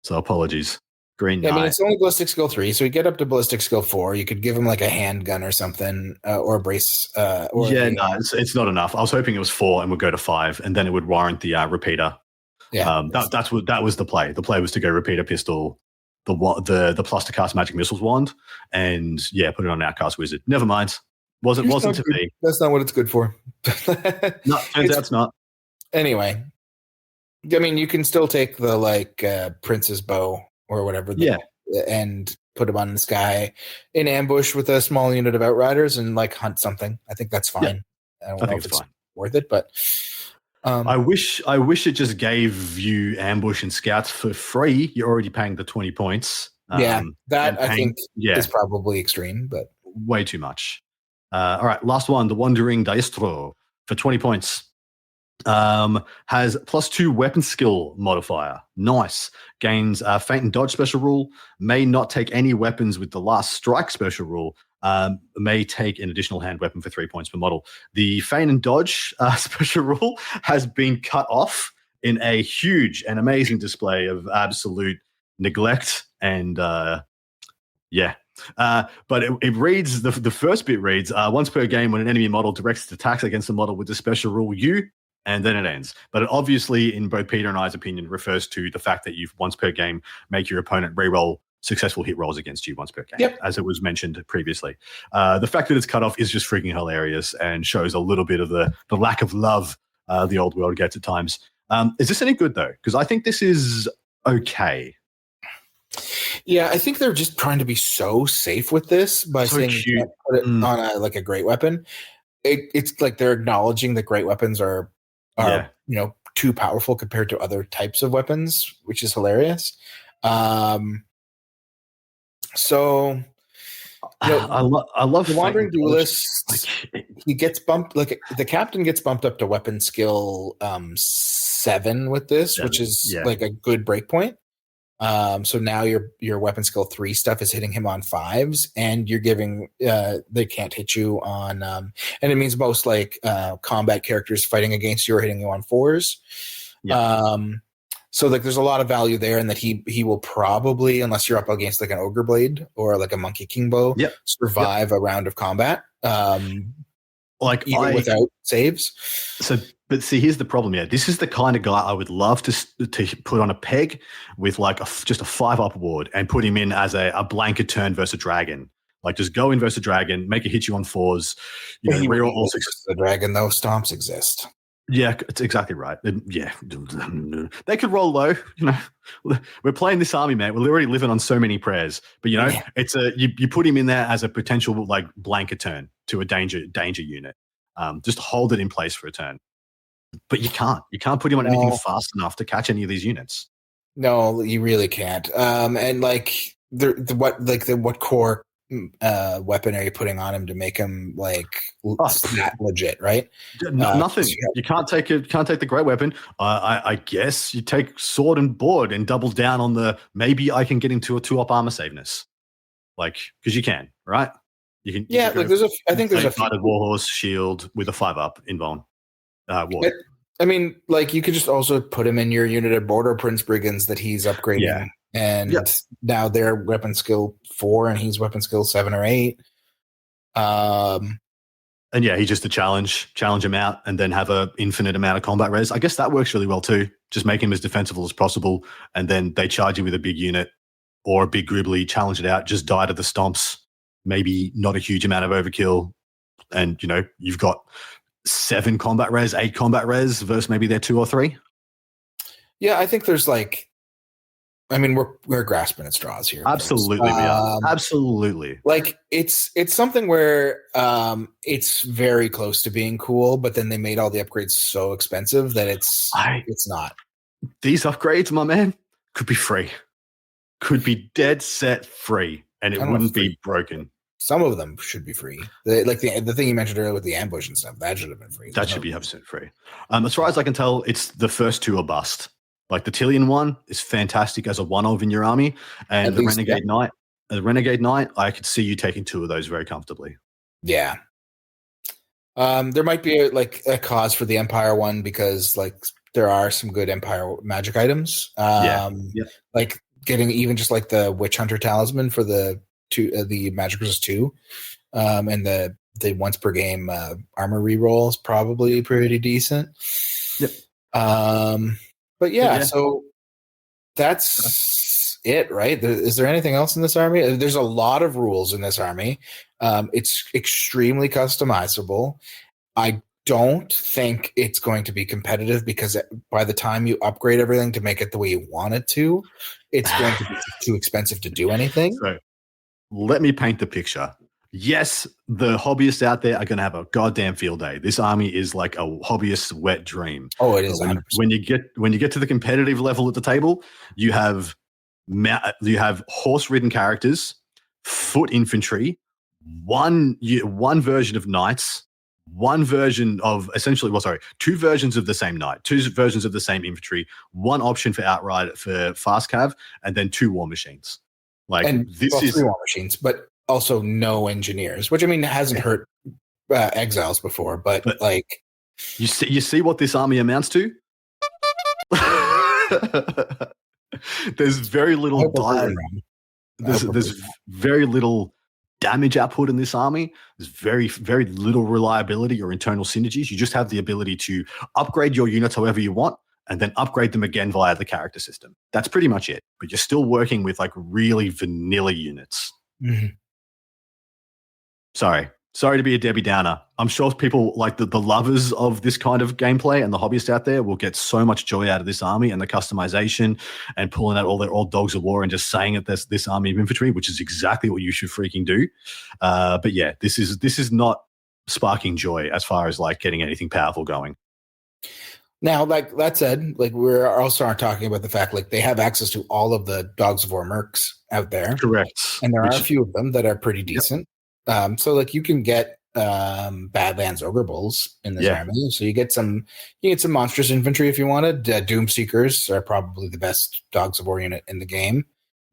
So apologies. Green Knight. I mean, it's only ballistic skill 3, so you get up to ballistic skill 4. You could give him like a handgun or something, or a brace. It's not enough. I was hoping it was 4 and would go to 5, and then it would warrant the repeater. Yeah, that was the play. The play was to go repeater pistol, the plus to cast magic missiles wand, and put it on Outcast Wizard. Never mind. Wasn't to be. That's not what it's good for. No, turns out it's not. Anyway, I mean, you can still take the like Prince's bow or whatever, and put him on the sky in ambush with a small unit of Outriders and like hunt something. I think that's fine. Yeah, I don't know if it's worth it, but I wish it just gave you ambush and scouts for free. You're already paying the 20 points. I think is probably extreme, but way too much. All right, last one, the Wandering Diestro for 20 points. Has +2 weapon skill modifier. Nice. Gains feint and dodge special rule. May not take any weapons with the last strike special rule. May take an additional hand weapon for 3 points per model. The feint and dodge special rule has been cut off in a huge and amazing display of absolute neglect and but it reads, the first bit reads, once per game when an enemy model directs its attacks against a model with the special rule and then it ends. But it obviously, in both Peter and I's opinion, refers to the fact that you've once per game make your opponent reroll successful hit rolls against you once per game, as it was mentioned previously. The fact that it's cut off is just freaking hilarious and shows a little bit of the lack of love the old world gets at times. Is this any good, though? Because I think this is okay. Yeah, I think they're just trying to be so safe with this by saying you can't put it on a great weapon. It's like they're acknowledging that great weapons are too powerful compared to other types of weapons, which is hilarious. So I love the Wandering Duelist. He gets bumped, like the captain gets bumped up to weapon skill 7 with this, which is like a good break point. So now your weapon skill 3 stuff is hitting him on 5s, and you're giving they can't hit you on and it means most like combat characters fighting against you are hitting you on 4s. So like there's a lot of value there, and that he will probably, unless you're up against like an Ogre Blade or like a Monkey King Bow, survive a round of combat. Even without saves. But see, here's the problem. Yeah, this is the kind of guy I would love to put on a peg with like just a 5-up ward and put him in as a blanket turn versus a dragon. Like just go in versus a dragon, make it hit you on 4s. Reroll all 6. The dragon though, stomps exist. Yeah, it's exactly right. Yeah, they could roll low. We're playing this army, man. We're already living on so many prayers. But it's you put him in there as a potential like blanket turn to a danger unit. Just hold it in place for a turn. But you can't put him on anything fast enough to catch any of these units. No, you really can't. And like what core weapon are you putting on him to make him like Oh. that legit, right? Nothing. You can't take the great weapon. I guess you take sword and board and double down on the maybe I can get into a 2-up armor saveness, like because you can, right? You can. Yeah, like I think there's a few warhorse shield with a 5-up invuln. War. I mean, like you could just also put him in your unit of Border Prince Brigands that he's upgrading. Yeah. And now they're weapon skill 4 and he's weapon skill 7 or 8. And yeah, he just to challenge him out and then have an infinite amount of combat res. I guess that works really well too. Just make him as defensible as possible. And then they charge you with a big unit or a big gribbly, challenge it out, just die to the stomps. Maybe not a huge amount of overkill. And, you've got 7 combat res, 8 combat res versus maybe they're 2 or 3. Yeah, I think there's we're grasping at straws here. Absolutely, we are. Absolutely. Like it's something where it's very close to being cool, but then they made all the upgrades so expensive that it's not. These upgrades, my man, could be free. Could be dead set free, and it wouldn't be broken. Some of them should be free. The thing you mentioned earlier with the ambush and stuff, that should have been free. That should be 100% free. As far as I can tell, it's the first 2 are bust. Like the Tillian one is fantastic as a one-of in your army, and the Renegade Knight, I could see you taking 2 of those very comfortably. Yeah. There might be a cause for the Empire one because there are some good Empire magic items. Like getting even just like the Witch Hunter Talisman for the Magic Resist 2, and the once per game armor reroll is probably pretty decent. Yep. But yeah, so that's it, right? Is there anything else in this army? There's a lot of rules in this army. It's extremely customizable. I don't think it's going to be competitive because by the time you upgrade everything to make it the way you want it to, it's going to be too expensive to do anything. So let me paint the picture. Yes, the hobbyists out there are going to have a goddamn field day. This army is like a hobbyist's wet dream. Oh, it is. When you get to the competitive level at the table, you have horse-ridden characters, foot infantry, one version of knights, one version of two versions of the same knight, 2 versions of the same infantry, one option for outright for fast cav, and then 2 war machines. This is 3 war machines, but also no engineers, which hasn't hurt exiles before, but like you see what this army amounts to. There's very little there's very little damage output in this army. There's very, very little reliability or internal synergies. You just have the ability to upgrade your units however you want and then upgrade them again via the character system. That's pretty much it. But you're still working with really vanilla units. Mm-hmm. Sorry to be a Debbie Downer. I'm sure people like the lovers of this kind of gameplay and the hobbyists out there will get so much joy out of this army and the customization and pulling out all their old dogs of war and just saying that there's this army of infantry, which is exactly what you should freaking do. But yeah, this is not sparking joy as far as getting anything powerful going. Now, that said, we're also talking about the fact they have access to all of the Dogs of War mercs out there. Correct. And there are a few of them that are pretty decent. Yep. So you can get Badlands Ogre Bulls in this army. So you get some monstrous infantry if you wanted. Doom Seekers are probably the best Dogs of War unit in the game,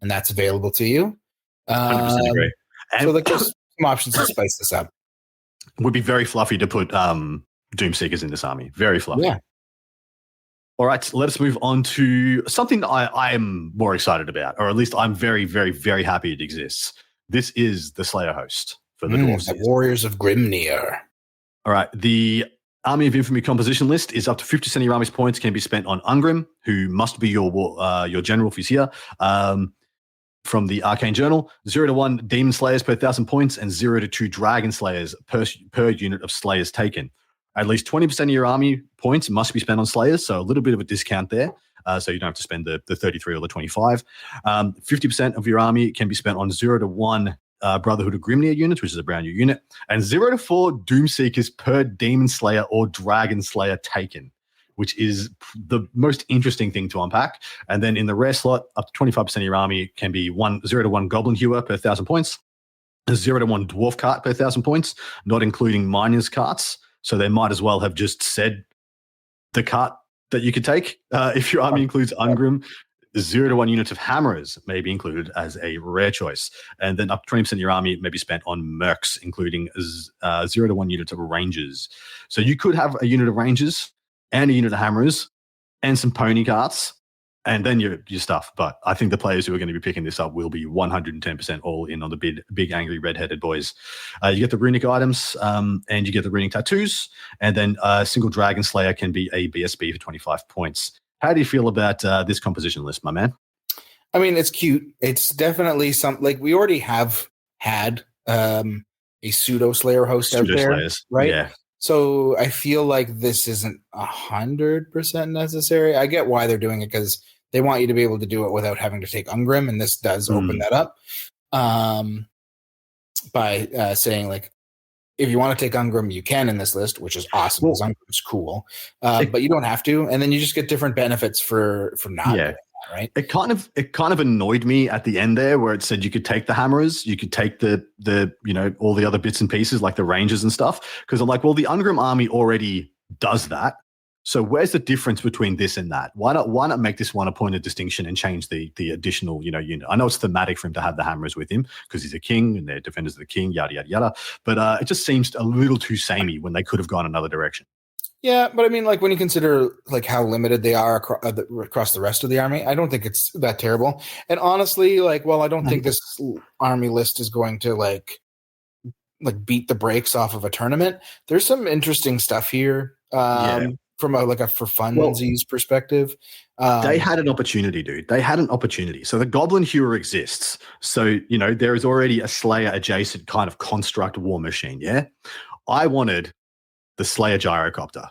and that's available to you. 100% agree. So just some options to spice this up. Would be very fluffy to put Doom Seekers in this army. Very fluffy. Yeah. All right, let us move on to something that I am more excited about, or at least I'm very, very, very happy it exists. This is the Slayer host for the Dwarves. The Warriors of Grimnir. All right, the Army of Infamy composition list is up to 50% of your army's points can be spent on Ungrim, who must be your general if he's here. From the Arcane Journal, 0 to 1 Demon Slayers per 1,000 points and 0 to 2 Dragon Slayers per unit of Slayers taken. At least 20% of your army points must be spent on Slayers, so a little bit of a discount there. So you don't have to spend the 33 or the 25. 50% of your army can be spent on 0 to 1 Brotherhood of Grimnir units, which is a brand new unit, and 0 to 4 Doomseekers per Demon Slayer or Dragon Slayer taken, which is the most interesting thing to unpack. And then in the rare slot, up to 25% of your army can be 0 to 1 Goblin Hewer per 1,000 points, a 0-1 dwarf cart per 1,000 points, not including miners carts. So they might as well have just said the cart that you could take. If your army includes Ungrim, 0-1 units of hammerers may be included as a rare choice. And then up to 20% of your army may be spent on mercs, including 0-1 units of rangers. So you could have a unit of rangers and a unit of hammerers and some pony carts, and then your stuff. But I think the players who are going to be picking this up will be 110% all in on the big angry red-headed boys. You get the runic items, and you get the runic tattoos, and then a single Dragon Slayer can be a BSB for 25 points. How do you feel about this composition list, my man? I mean, it's cute. It's definitely like we already have had a pseudo Slayer host out there, right? Yeah. So I feel like this isn't 100% necessary. I get why they're doing it because they want you to be able to do it without having to take Ungrim, and this does open that up by saying, like, if you want to take Ungrim, you can in this list, which is awesome because Ungrim's cool. But you don't have to, and then you just get different benefits for not doing that, right? It kind of annoyed me at the end there where it said you could take the hammerers, you could take the all the other bits and pieces like the rangers and stuff. Because I'm like, well, the Ungrim army already does that. So where's the difference between this and that? Why not make this one a point of distinction and change the additional unit? I know it's thematic for him to have the hammerers with him because he's a king and they're defenders of the king, yada yada yada. But it just seems a little too samey when they could have gone another direction. Yeah, but I mean, like when you consider like how limited they are across the rest of the army, I don't think it's that terrible. And honestly, like, well, I don't think this army list is going to like beat the brakes off of a tournament. There's some interesting stuff here. From a for funsies perspective. They had an opportunity, dude. They had an opportunity. So the Goblin Hewer exists. So, there is already a Slayer adjacent kind of construct war machine, yeah? I wanted the Slayer gyrocopter.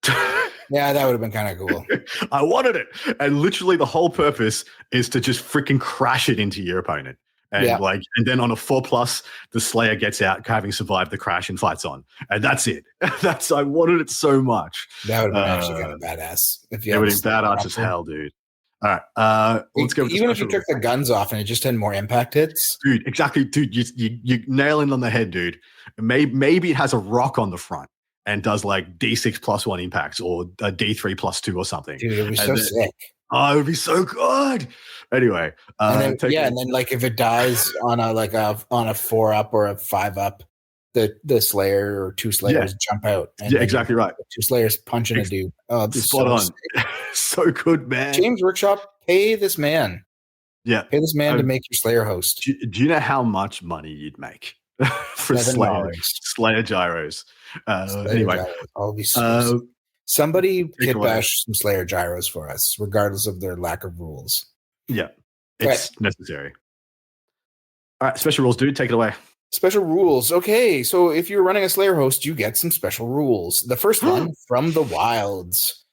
Yeah, that would have been kind of cool. I wanted it. And literally the whole purpose is to just freaking crash it into your opponent. And and then on a 4+, the Slayer gets out, having survived the crash and fights on. And that's it. I wanted it so much. That would have been actually kind of badass. It would have been badass as hell, dude. All right. Let's go. Even if you took the guns off and it just had more impact hits. Dude, exactly. Dude, you nailing on the head, dude. Maybe it has a rock on the front and does like D6 +1 impacts or a D3 +2 or something. Dude, it would be so sick. Oh, it would be so good. Anyway, and then like if it dies on a 4-up or a 5-up, the Slayer or 2 Slayers jump out. And exactly right. 2 Slayers punching a dude. Oh, spot on. So good, man. James Workshop, pay this man. Yeah, pay this man to make your Slayer host. Do you know how much money you'd make for Slayer gyros? Anyway, I'll be somebody kit bash some Slayer gyros for us, regardless of their lack of rules. Yeah, it's necessary. All right, special rules, dude. Take it away. Special rules. Okay, so if you're running a Slayer host, you get some special rules. The first one, from the wilds.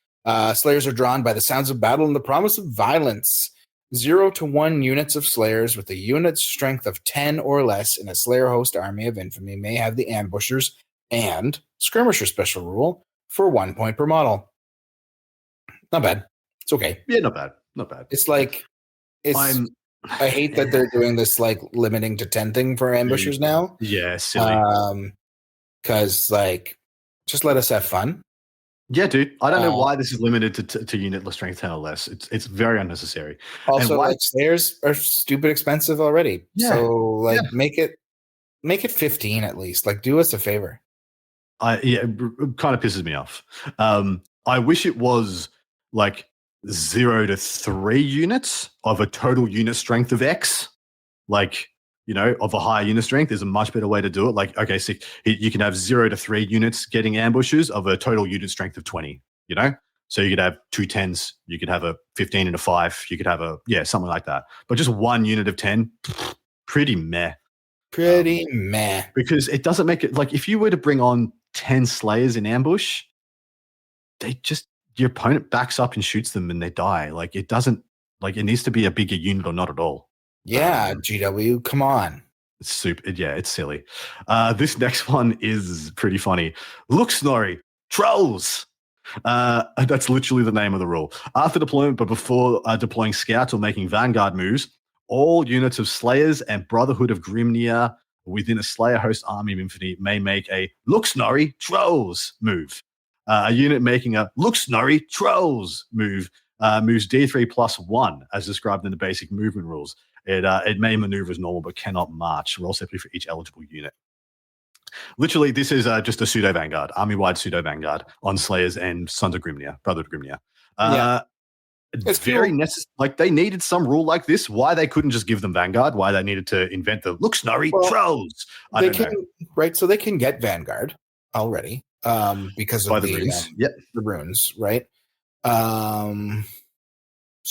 Slayers are drawn by the sounds of battle and the promise of violence. 0-1 units of Slayers with a unit strength of 10 or less in a Slayer host army of infamy may have the ambushers and skirmisher special rule for 1 point per model. Not bad. It's okay. Yeah, not bad. Not bad. It's like I hate that they're doing this like limiting to 10 thing for ambushers now. Yeah, silly. Because like, just let us have fun. Yeah, dude. I don't know why this is limited to unit strength 10 or less. It's very unnecessary. Also, like Slayers are stupid expensive already. Yeah. So make it 15 at least. Like, do us a favor. It kind of pisses me off. I wish it was like 0-3 units of a total unit strength of X. Like, of a higher unit strength is a much better way to do it. Like, okay, so you can have 0-3 units getting ambushes of a total unit strength of 20, So you could have 2 10s, you could have a 15 and a 5, you could have something like that. But just 1 unit of 10, pretty meh. Pretty meh. Because it doesn't make it, like, if you were to bring on 10 Slayers in ambush, your opponent backs up and shoots them and they die. Like, it doesn't, like, it needs to be a bigger unit or not at all. Yeah, GW, come on. It's super. Yeah, it's silly. This next one is pretty funny. Look, Snorri, trolls. That's literally the name of the rule. After deployment, but before deploying scouts or making vanguard moves, all units of Slayers and Brotherhood of Grimnir within a Slayer host army of infantry may make a Look Snorri Trolls move. A unit making a Look Snorri Trolls move moves D3 +1 as described in the basic movement rules. It may maneuver as normal but cannot march. Roll separately for each eligible unit. Literally, this is just a pseudo Vanguard, army-wide pseudo Vanguard on Slayers and Sons of Grimnir, Brother of Grimnir. It's very necessary. Like they needed some rule like this. Why they couldn't just give them Vanguard? Why they needed to invent the Look Snorri Trolls? I don't know. Right, so they can get Vanguard already because of the runes. The runes, right? So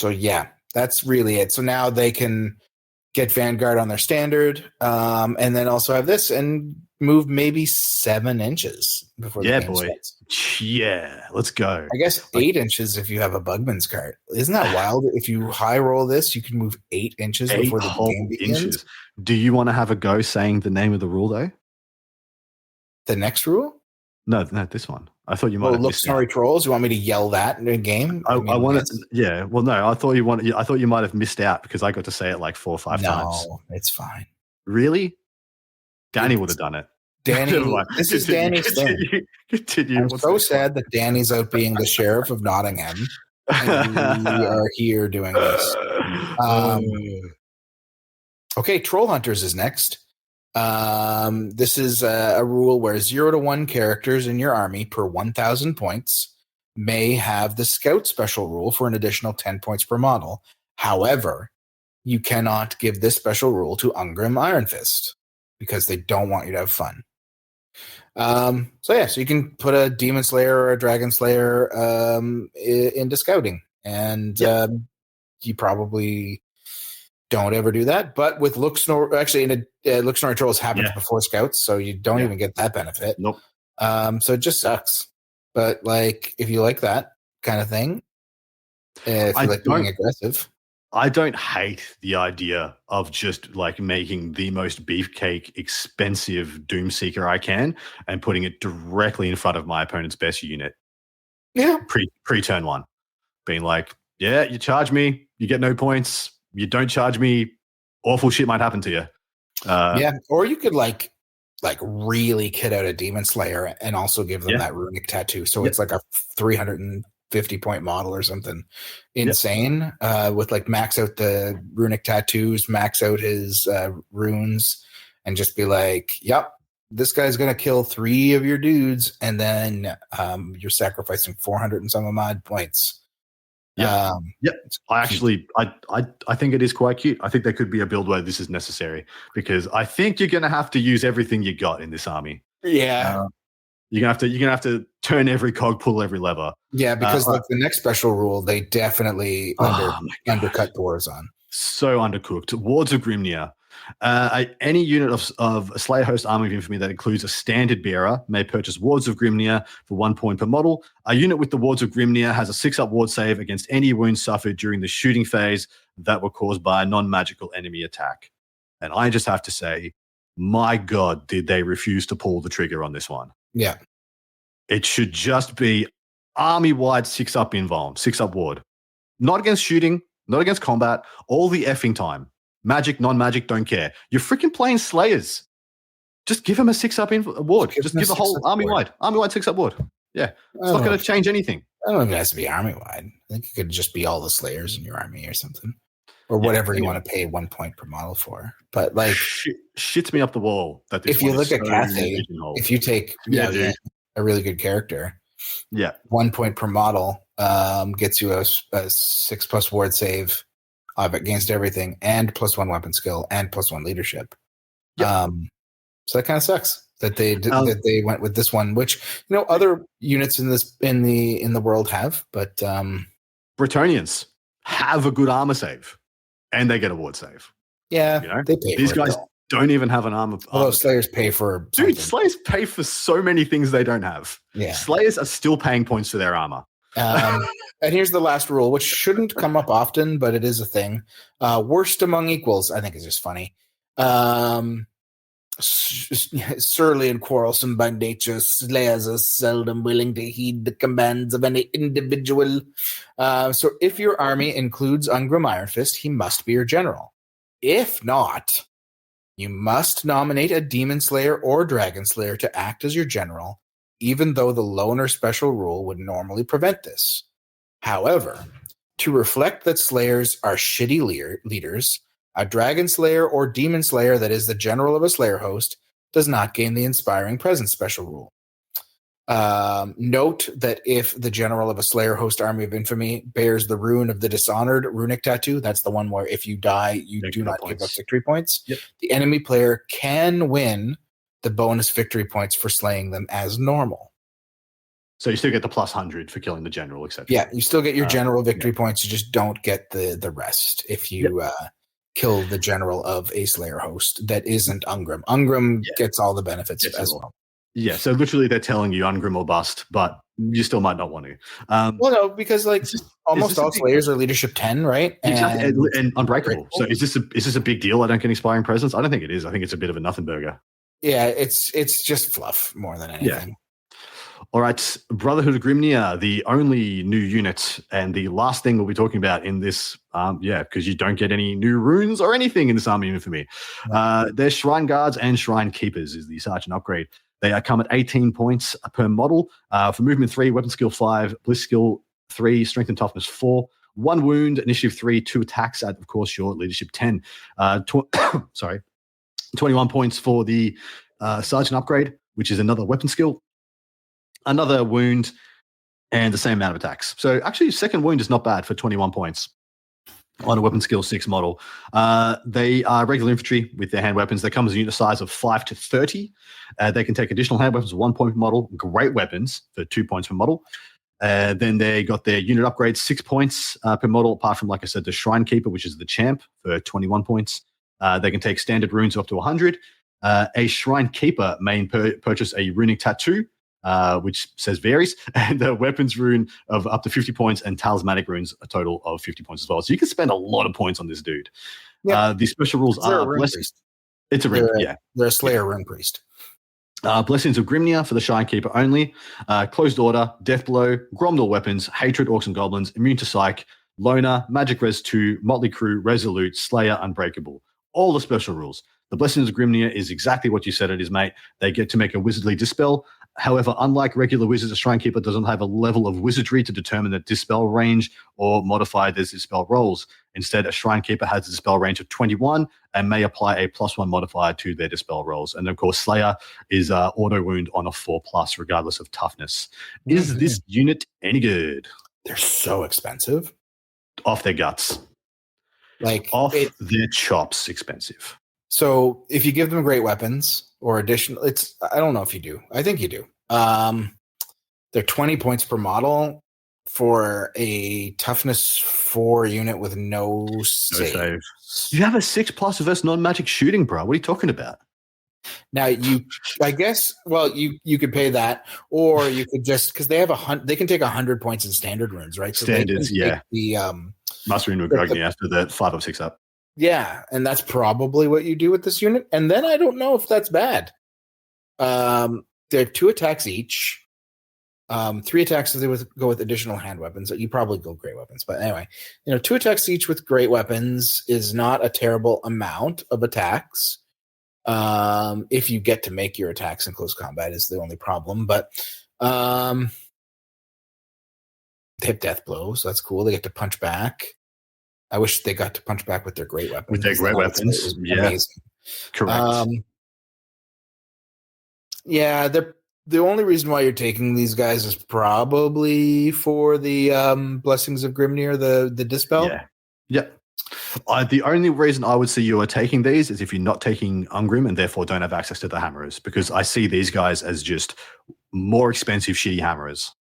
yeah, that's really it. So now they can get Vanguard on their standard, and then also have this and move maybe 7 inches before the game starts. Yeah, let's go. I guess 8 inches if you have a Bugman's cart. Isn't that wild? If you high roll this, you can move 8 inches before the game begins. Do you want to have a go saying the name of the rule though? The next rule? No, this one. I thought you might have Look Snorri Trolls. You want me to yell that in a game? I wanted. Yeah. Well, no. I thought you might have missed out because I got to say it like 4 or 5 times. No, it's fine. Really? Danny would have done it. Danny, this is Danny's thing. Continue. I'm so sad that Danny's out being the sheriff of Nottingham, and we are here doing this. Okay, Troll Hunters is next. This is a rule where 0 to 1 characters in your army per 1,000 points may have the Scout special rule for an additional 10 points per model. However, you cannot give this special rule to Ungrim Iron Fist because they don't want you to have fun. So you can put a Demon Slayer or a Dragon Slayer into scouting, and you probably don't ever do that. But with Look Snorri, actually, Look Snorri Trolls happens before scouts, so you don't even get that benefit. Nope. So it just sucks. But like, if you like that kind of thing, if you like being aggressive. I don't hate the idea of just like making the most beefcake, expensive Doomseeker I can and putting it directly in front of my opponent's best unit. Yeah. Pre turn 1. Being like, yeah, you charge me, you get no points. You don't charge me, awful shit might happen to you. Or you could like really kid out a Demon Slayer and also give them that runic tattoo. So it's like a 350 point model or something insane with like max out the runic tattoos, max out his runes, and just be like, yep, this guy's going to kill 3 of your dudes. And then you're sacrificing 400 and some odd points. I think it is quite cute. I think there could be a build where this is necessary because I think you're going to have to use everything you got in this army. Yeah. You're gonna have to turn every cog, pull every lever. Yeah, because like the next special rule, they definitely undercut dwarves on. So undercooked. Wards of Grimnir. Any unit of a Slayer host army of infamy that includes a standard bearer may purchase Wards of Grimnir for 1 point per model. A unit with the Wards of Grimnir has a 6-up ward save against any wounds suffered during the shooting phase that were caused by a non-magical enemy attack. And I just have to say, my God, did they refuse to pull the trigger on this one? Yeah. It should just be army-wide 6-up invuln, 6-up ward. Not against shooting, not against combat, all the effing time. Magic, non-magic, don't care. You're freaking playing Slayers. Just give them a 6-up ward. Just give the whole army-wide 6-up ward. Yeah. It's not going to change anything. I don't know if it has to be army-wide. I think it could just be all the Slayers in your army or something. Or whatever you want to pay 1 point per model for. But like... Shits me up the wall. That this if you look at Cathay, if you take a really good character, 1 point per model gets you a 6+ ward save against everything, and +1 weapon skill, and +1 leadership. So that kind of sucks that they went with this one, which other units in the world have, but Bretonnians have a good armor save, and they get a ward save. Yeah, they pay. These guys don't even have an armor. Although Slayers pay for something. Dude, Slayers pay for so many things they don't have. Yeah, Slayers are still paying points for their armor. And here's the last rule, which shouldn't come up often, but it is a thing. Worst among equals, I think, is just funny. Surly and quarrelsome by nature, Slayers are seldom willing to heed the commands of any individual. So if your army includes Ungrim Iron Fist, he must be your general. If not, You must nominate a Demon Slayer or Dragon Slayer to act as your general, even though the loner special rule would normally prevent this. However, to reflect that Slayers are shitty leaders, a Dragon Slayer or Demon Slayer that is the general of a Slayer host does not gain the Inspiring Presence special rule. Note that if the general of a Slayer host army of infamy bears the rune of the Dishonored runic tattoo, that's the one where if you die, you do not give up victory points. Yep. The enemy player can win the bonus victory points for slaying them as normal. So you still get the plus 100 for killing the general, etc. Yeah, you still get your general victory points. You just don't get the rest if you kill the general of a Slayer host that isn't Ungrim. Ungrim gets all the benefits as well. Yeah, so literally they're telling you Ungrim or bust, but you still might not want to. Well, no, because almost all Slayers are leadership 10, right? Exactly, and unbreakable. So is this a big deal? I don't get Inspiring Presence? I don't think it is. I think it's a bit of a nothing burger. Yeah, it's just fluff more than anything. Yeah. All right, Brotherhood of Grimnir, the only new unit, and the last thing we'll be talking about in this, because you don't get any new runes or anything in this army unit for me. There's Shrine Guards and Shrine Keepers is the Sergeant upgrade. They come at 18 points per model. For movement 3, weapon skill 5, bliss skill 3, strength and toughness 4, 1 wound, initiative 3, 2 attacks at, of course, your leadership 10. 21 points for the Sergeant upgrade, which is another weapon skill, another wound, and the same amount of attacks. So actually, second wound is not bad for 21 points on a weapon skill 6 model. They are regular infantry with their hand weapons. They come as a unit size of 5 to 30. They can take additional hand weapons, 1 point per model, great weapons for 2 points per model. Then they got their unit upgrades, 6 points per model, apart from, like I said, the Shrine Keeper, which is the champ, for 21 points. They can take standard runes up to 100. A Shrine Keeper may purchase a runic tattoo, which says varies, and a weapons rune of up to 50 points, and talismanic runes a total of 50 points as well. So you can spend a lot of points on this dude. Yep. The special rules are blessings. It's a rune, They're a Slayer rune priest. Blessings of Grimnir for the Shine Keeper only. Closed Order, Death Blow, Gromdor weapons, Hatred, Orcs and Goblins, Immune to Psych, Loner, Magic Res 2, Motley Crew, Resolute, Slayer, Unbreakable. All the special rules. The Blessings of Grimnir is exactly what you said it is, mate. They get to make a Wizardly Dispel. However, unlike regular wizards, a Shrine Keeper doesn't have a level of wizardry to determine the dispel range or modify their dispel rolls. Instead, a Shrine Keeper has a dispel range of 21 and may apply a +1 modifier to their dispel rolls. And of course, Slayer is auto wound on a 4+, regardless of toughness. Is this unit any good? They're so expensive. Off their guts. Their chops expensive. So if you give them great weapons or additional, I don't know if you do. I think you do. They're 20 points per model for a toughness 4 unit with no save. You have a 6+ versus non-magic shooting, bro. What are you talking about? Now you could pay that, or you could just, because they have they can take 100 points in standard runes, right? So standards, the Master Rune Agni after the 5 or 6 up. Yeah, and that's probably what you do with this unit. And then I don't know if that's bad. They're 2 attacks each. 3 attacks if they go with additional hand weapons. You probably go great weapons, but anyway, 2 attacks each with great weapons is not a terrible amount of attacks. If you get to make your attacks in close combat is the only problem, but they have death blows. So that's cool. They get to punch back. I wish they got to punch back with their great weapons. With their great weapons, amazing. Correct. The only reason why you're taking these guys is probably for the Blessings of Grimnir, the Dispel. Yeah. The only reason I would see you are taking these is if you're not taking Ungrim and therefore don't have access to the hammerers, because I see these guys as just more expensive, shitty hammerers.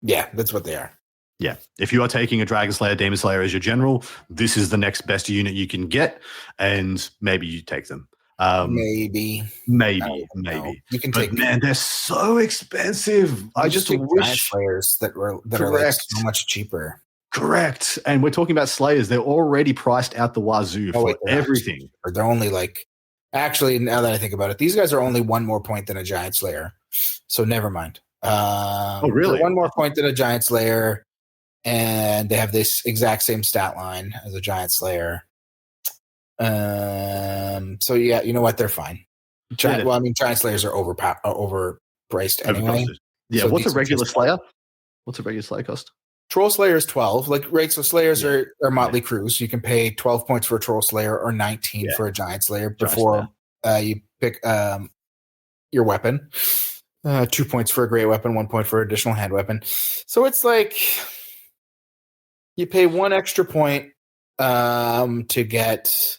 Yeah, that's what they are. Yeah. If you are taking a Dragon Slayer, Demon Slayer as your general, this is the next best unit you can get, and maybe you take them. Maybe. You can take man, they're so expensive. I just wish players that are like so much cheaper. Correct. And we're talking about Slayers. They're already priced out the wazoo for everything. They're only actually, now that I think about it, these guys are only 1 more point than a Giant Slayer. So never mind. Really? 1 more point than a Giant Slayer, and they have this exact same stat line as a Giant Slayer. So yeah, you know what? They're fine. Yeah, Giant Slayers are overpriced anyway. overcosted. Yeah, So what's a these are regular just Slayer? What's a regular Slayer cost? Troll Slayer is 12. Like, right, so Slayers Yeah. are Motley Crews. You can pay 12 points for a Troll Slayer or 19 Yeah. for a Giant Slayer Giant before you pick your weapon. 2 points for a great weapon, 1 point for additional hand weapon. So it's like you pay 1 extra point to get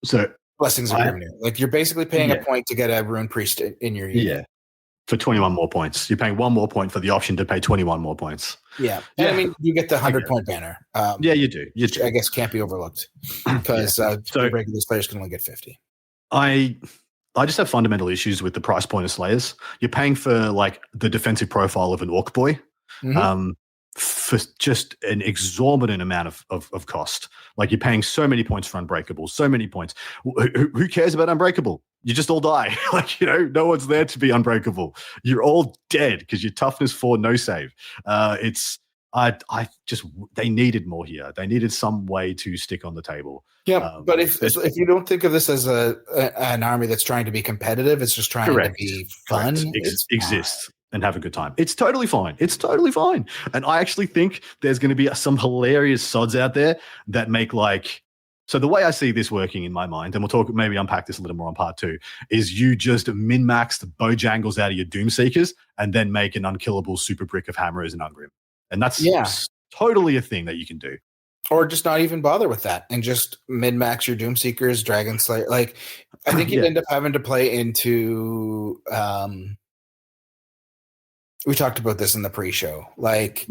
So Blessings of Grimnir. Like, you're basically paying a point to get a Rune Priest in your unit. Yeah. For 21 more points. You're paying 1 more point for the option to pay 21 more points. Yeah. And I mean, you get the 100-point banner. Yeah, you do. You do. I guess can't be overlooked because the regular Slayers can only get 50. I just have fundamental issues with the price point of Slayers. You're paying for like the defensive profile of an Orc Boy for just an exorbitant amount of cost. Like, you're paying so many points for Unbreakable, so many points. Who cares about Unbreakable? You just all die. Like, no one's there to be unbreakable. You're all dead because your toughness 4 no save. They needed more here. They needed some way to stick on the table. Yeah, but if you don't think of this as an army that's trying to be competitive, it's just trying to be fun. Exist and have a good time. It's totally fine. It's totally fine. And I actually think there's going to be some hilarious sods out there that make like. So the way I see this working in my mind, and we'll maybe unpack this a little more on part 2, is you just min-max the Bojangles out of your Doomseekers and then make an unkillable super brick of Hammerers and Ungrim. And that's totally a thing that you can do. Or just not even bother with that and just min-max your Doomseekers, Dragon Slayer. Like, I think you'd end up having to play into we talked about this in the pre-show. Like,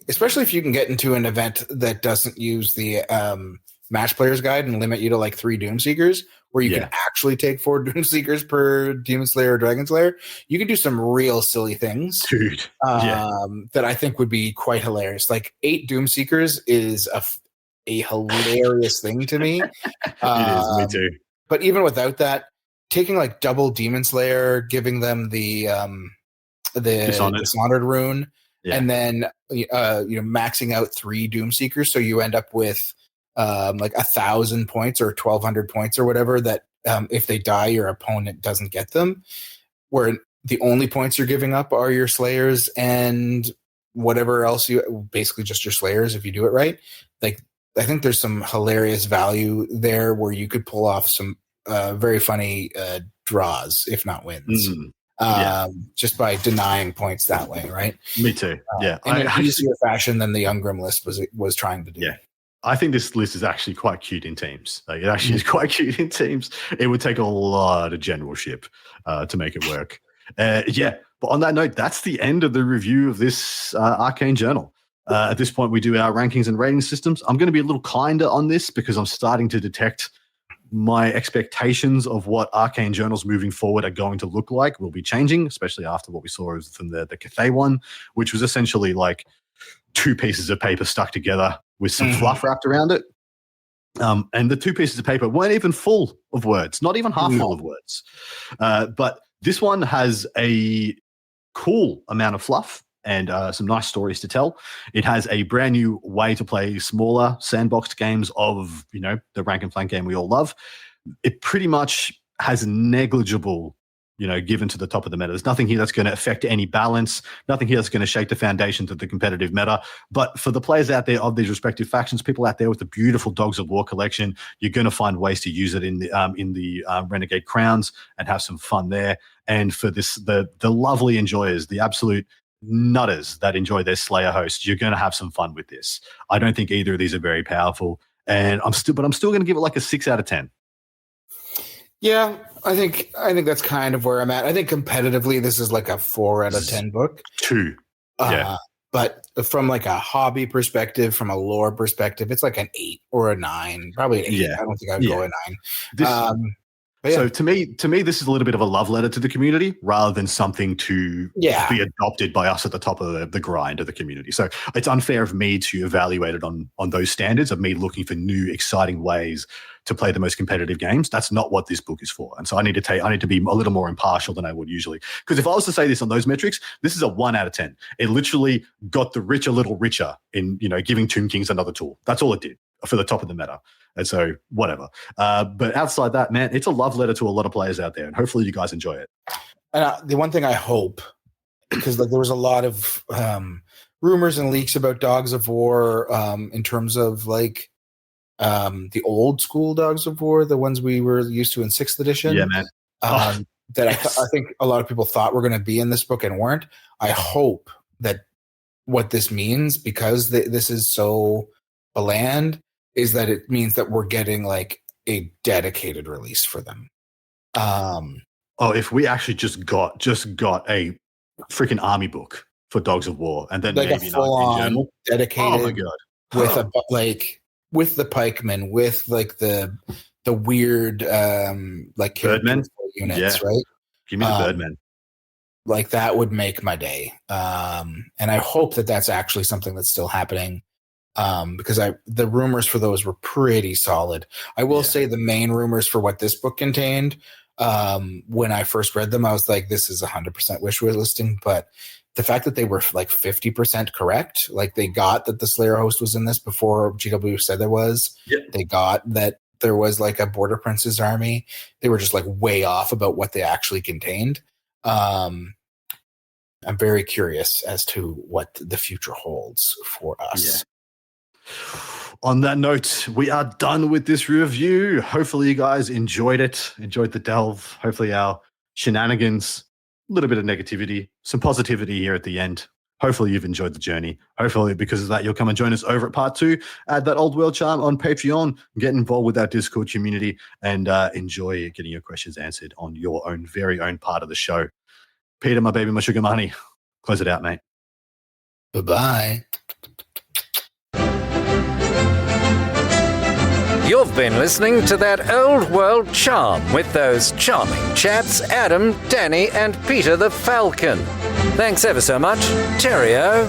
especially if you can get into an event that doesn't use the match players guide and limit you to like 3 Doomseekers, where you can actually take 4 Doomseekers per Demon Slayer or Dragon Slayer, you can do some real silly things, dude. That I think would be quite hilarious. Like 8 Doomseekers is a hilarious thing to me. It is, me too. But even without that, taking like double Demon Slayer, giving them the Dishonored rune, and then maxing out 3 Doomseekers, so you end up with like 1,000 points or 1,200 points or whatever, that if they die, your opponent doesn't get them, where the only points you're giving up are your Slayers and whatever else basically just your Slayers if you do it right. Like, I think there's some hilarious value there where you could pull off some very funny draws, if not wins. Just by denying points that way, right? Me too. Yeah, in an easier fashion than the Ungrim list was trying to do. Yeah, I think this list is actually quite cute in teams. Like, it actually is quite cute in teams. It would take a lot of generalship to make it work. But on that note, that's the end of the review of this Arcane Journal. At this point, we do our rankings and rating systems. I'm going to be a little kinder on this because I'm starting to detect my expectations of what Arcane Journals moving forward are going to look like will be changing, especially after what we saw from the Cathay one, which was essentially like 2 pieces of paper stuck together with some fluff wrapped around it. And the 2 pieces of paper weren't even full of words, not even half full of words. But this one has a cool amount of fluff and some nice stories to tell. It has a brand new way to play smaller sandboxed games of, the rank and flank game we all love. It pretty much has negligible, given to the top of the meta. There's nothing here that's going to affect any balance, nothing here that's going to shake the foundations of the competitive meta. But for the players out there of these respective factions, people out there with the beautiful Dogs of War collection, you're going to find ways to use it in the Renegade Crowns and have some fun there. And for the lovely enjoyers, the absolute nutters that enjoy their Slayer host, you're going to have some fun with this. I don't think either of these are very powerful, and I'm still going to give it like a 6 out of 10. Yeah, I think that's kind of where I'm at. I think competitively, this is like a 4 out of 10 book. 2. But from like a hobby perspective, from a lore perspective, it's like an 8 or a 9, probably an 8. I don't think I'd go a 9. But yeah. So to me, this is a little bit of a love letter to the community rather than something to be adopted by us at the top of the grind of the community. So it's unfair of me to evaluate it on those standards of me looking for new, exciting ways to play the most competitive games. That's not what this book is for. And so I need to be a little more impartial than I would usually. Because if I was to say this on those metrics, this is a 1 out of 10. It literally got the rich a little richer in, giving Tomb Kings another tool. That's all it did for the top of the meta. And so whatever. But outside that, man, it's a love letter to a lot of players out there. And hopefully you guys enjoy it. And the one thing I hope, because there was a lot of rumors and leaks about Dogs of War in terms of the old school Dogs of War, the ones we were used to in 6th edition. Yeah, man. That I think a lot of people thought were going to be in this book and weren't. I hope that what this means, because this is so bland, is that it means that we're getting a dedicated release for them. If we actually just got a freaking army book for Dogs of War, and then maybe a full-on journal dedicated. Oh my god! With the pikemen, with the weird Birdmen units, right? Give me the Birdmen. That would make my day. And I hope that that's actually something that's still happening. Because the rumors for those were pretty solid. I will say the main rumors for what this book contained, when I first read them, I was like, this is 100% wish listing. But the fact that they were 50% correct, they got that the Slayer host was in this before GW said there was. Yep. They got that there was a Border Prince's army. They were just way off about what they actually contained. I'm very curious as to what the future holds for us. Yeah. On that note, we are done with this review. Hopefully you guys enjoyed it, enjoyed the delve. Hopefully our shenanigans, a little bit of negativity, some positivity here at the end. Hopefully you've enjoyed the journey. Hopefully because of that, you'll come and join us over at part 2. Add that old world charm on Patreon. Get involved with our Discord community and enjoy getting your questions answered on your own very own part of the show. Peter, my baby, my sugar, my honey. Close it out, mate. Bye-bye. You've been listening to That Old World Charm with those charming chaps, Adam, Danny, and Peter the Falcon. Thanks ever so much. Cheerio.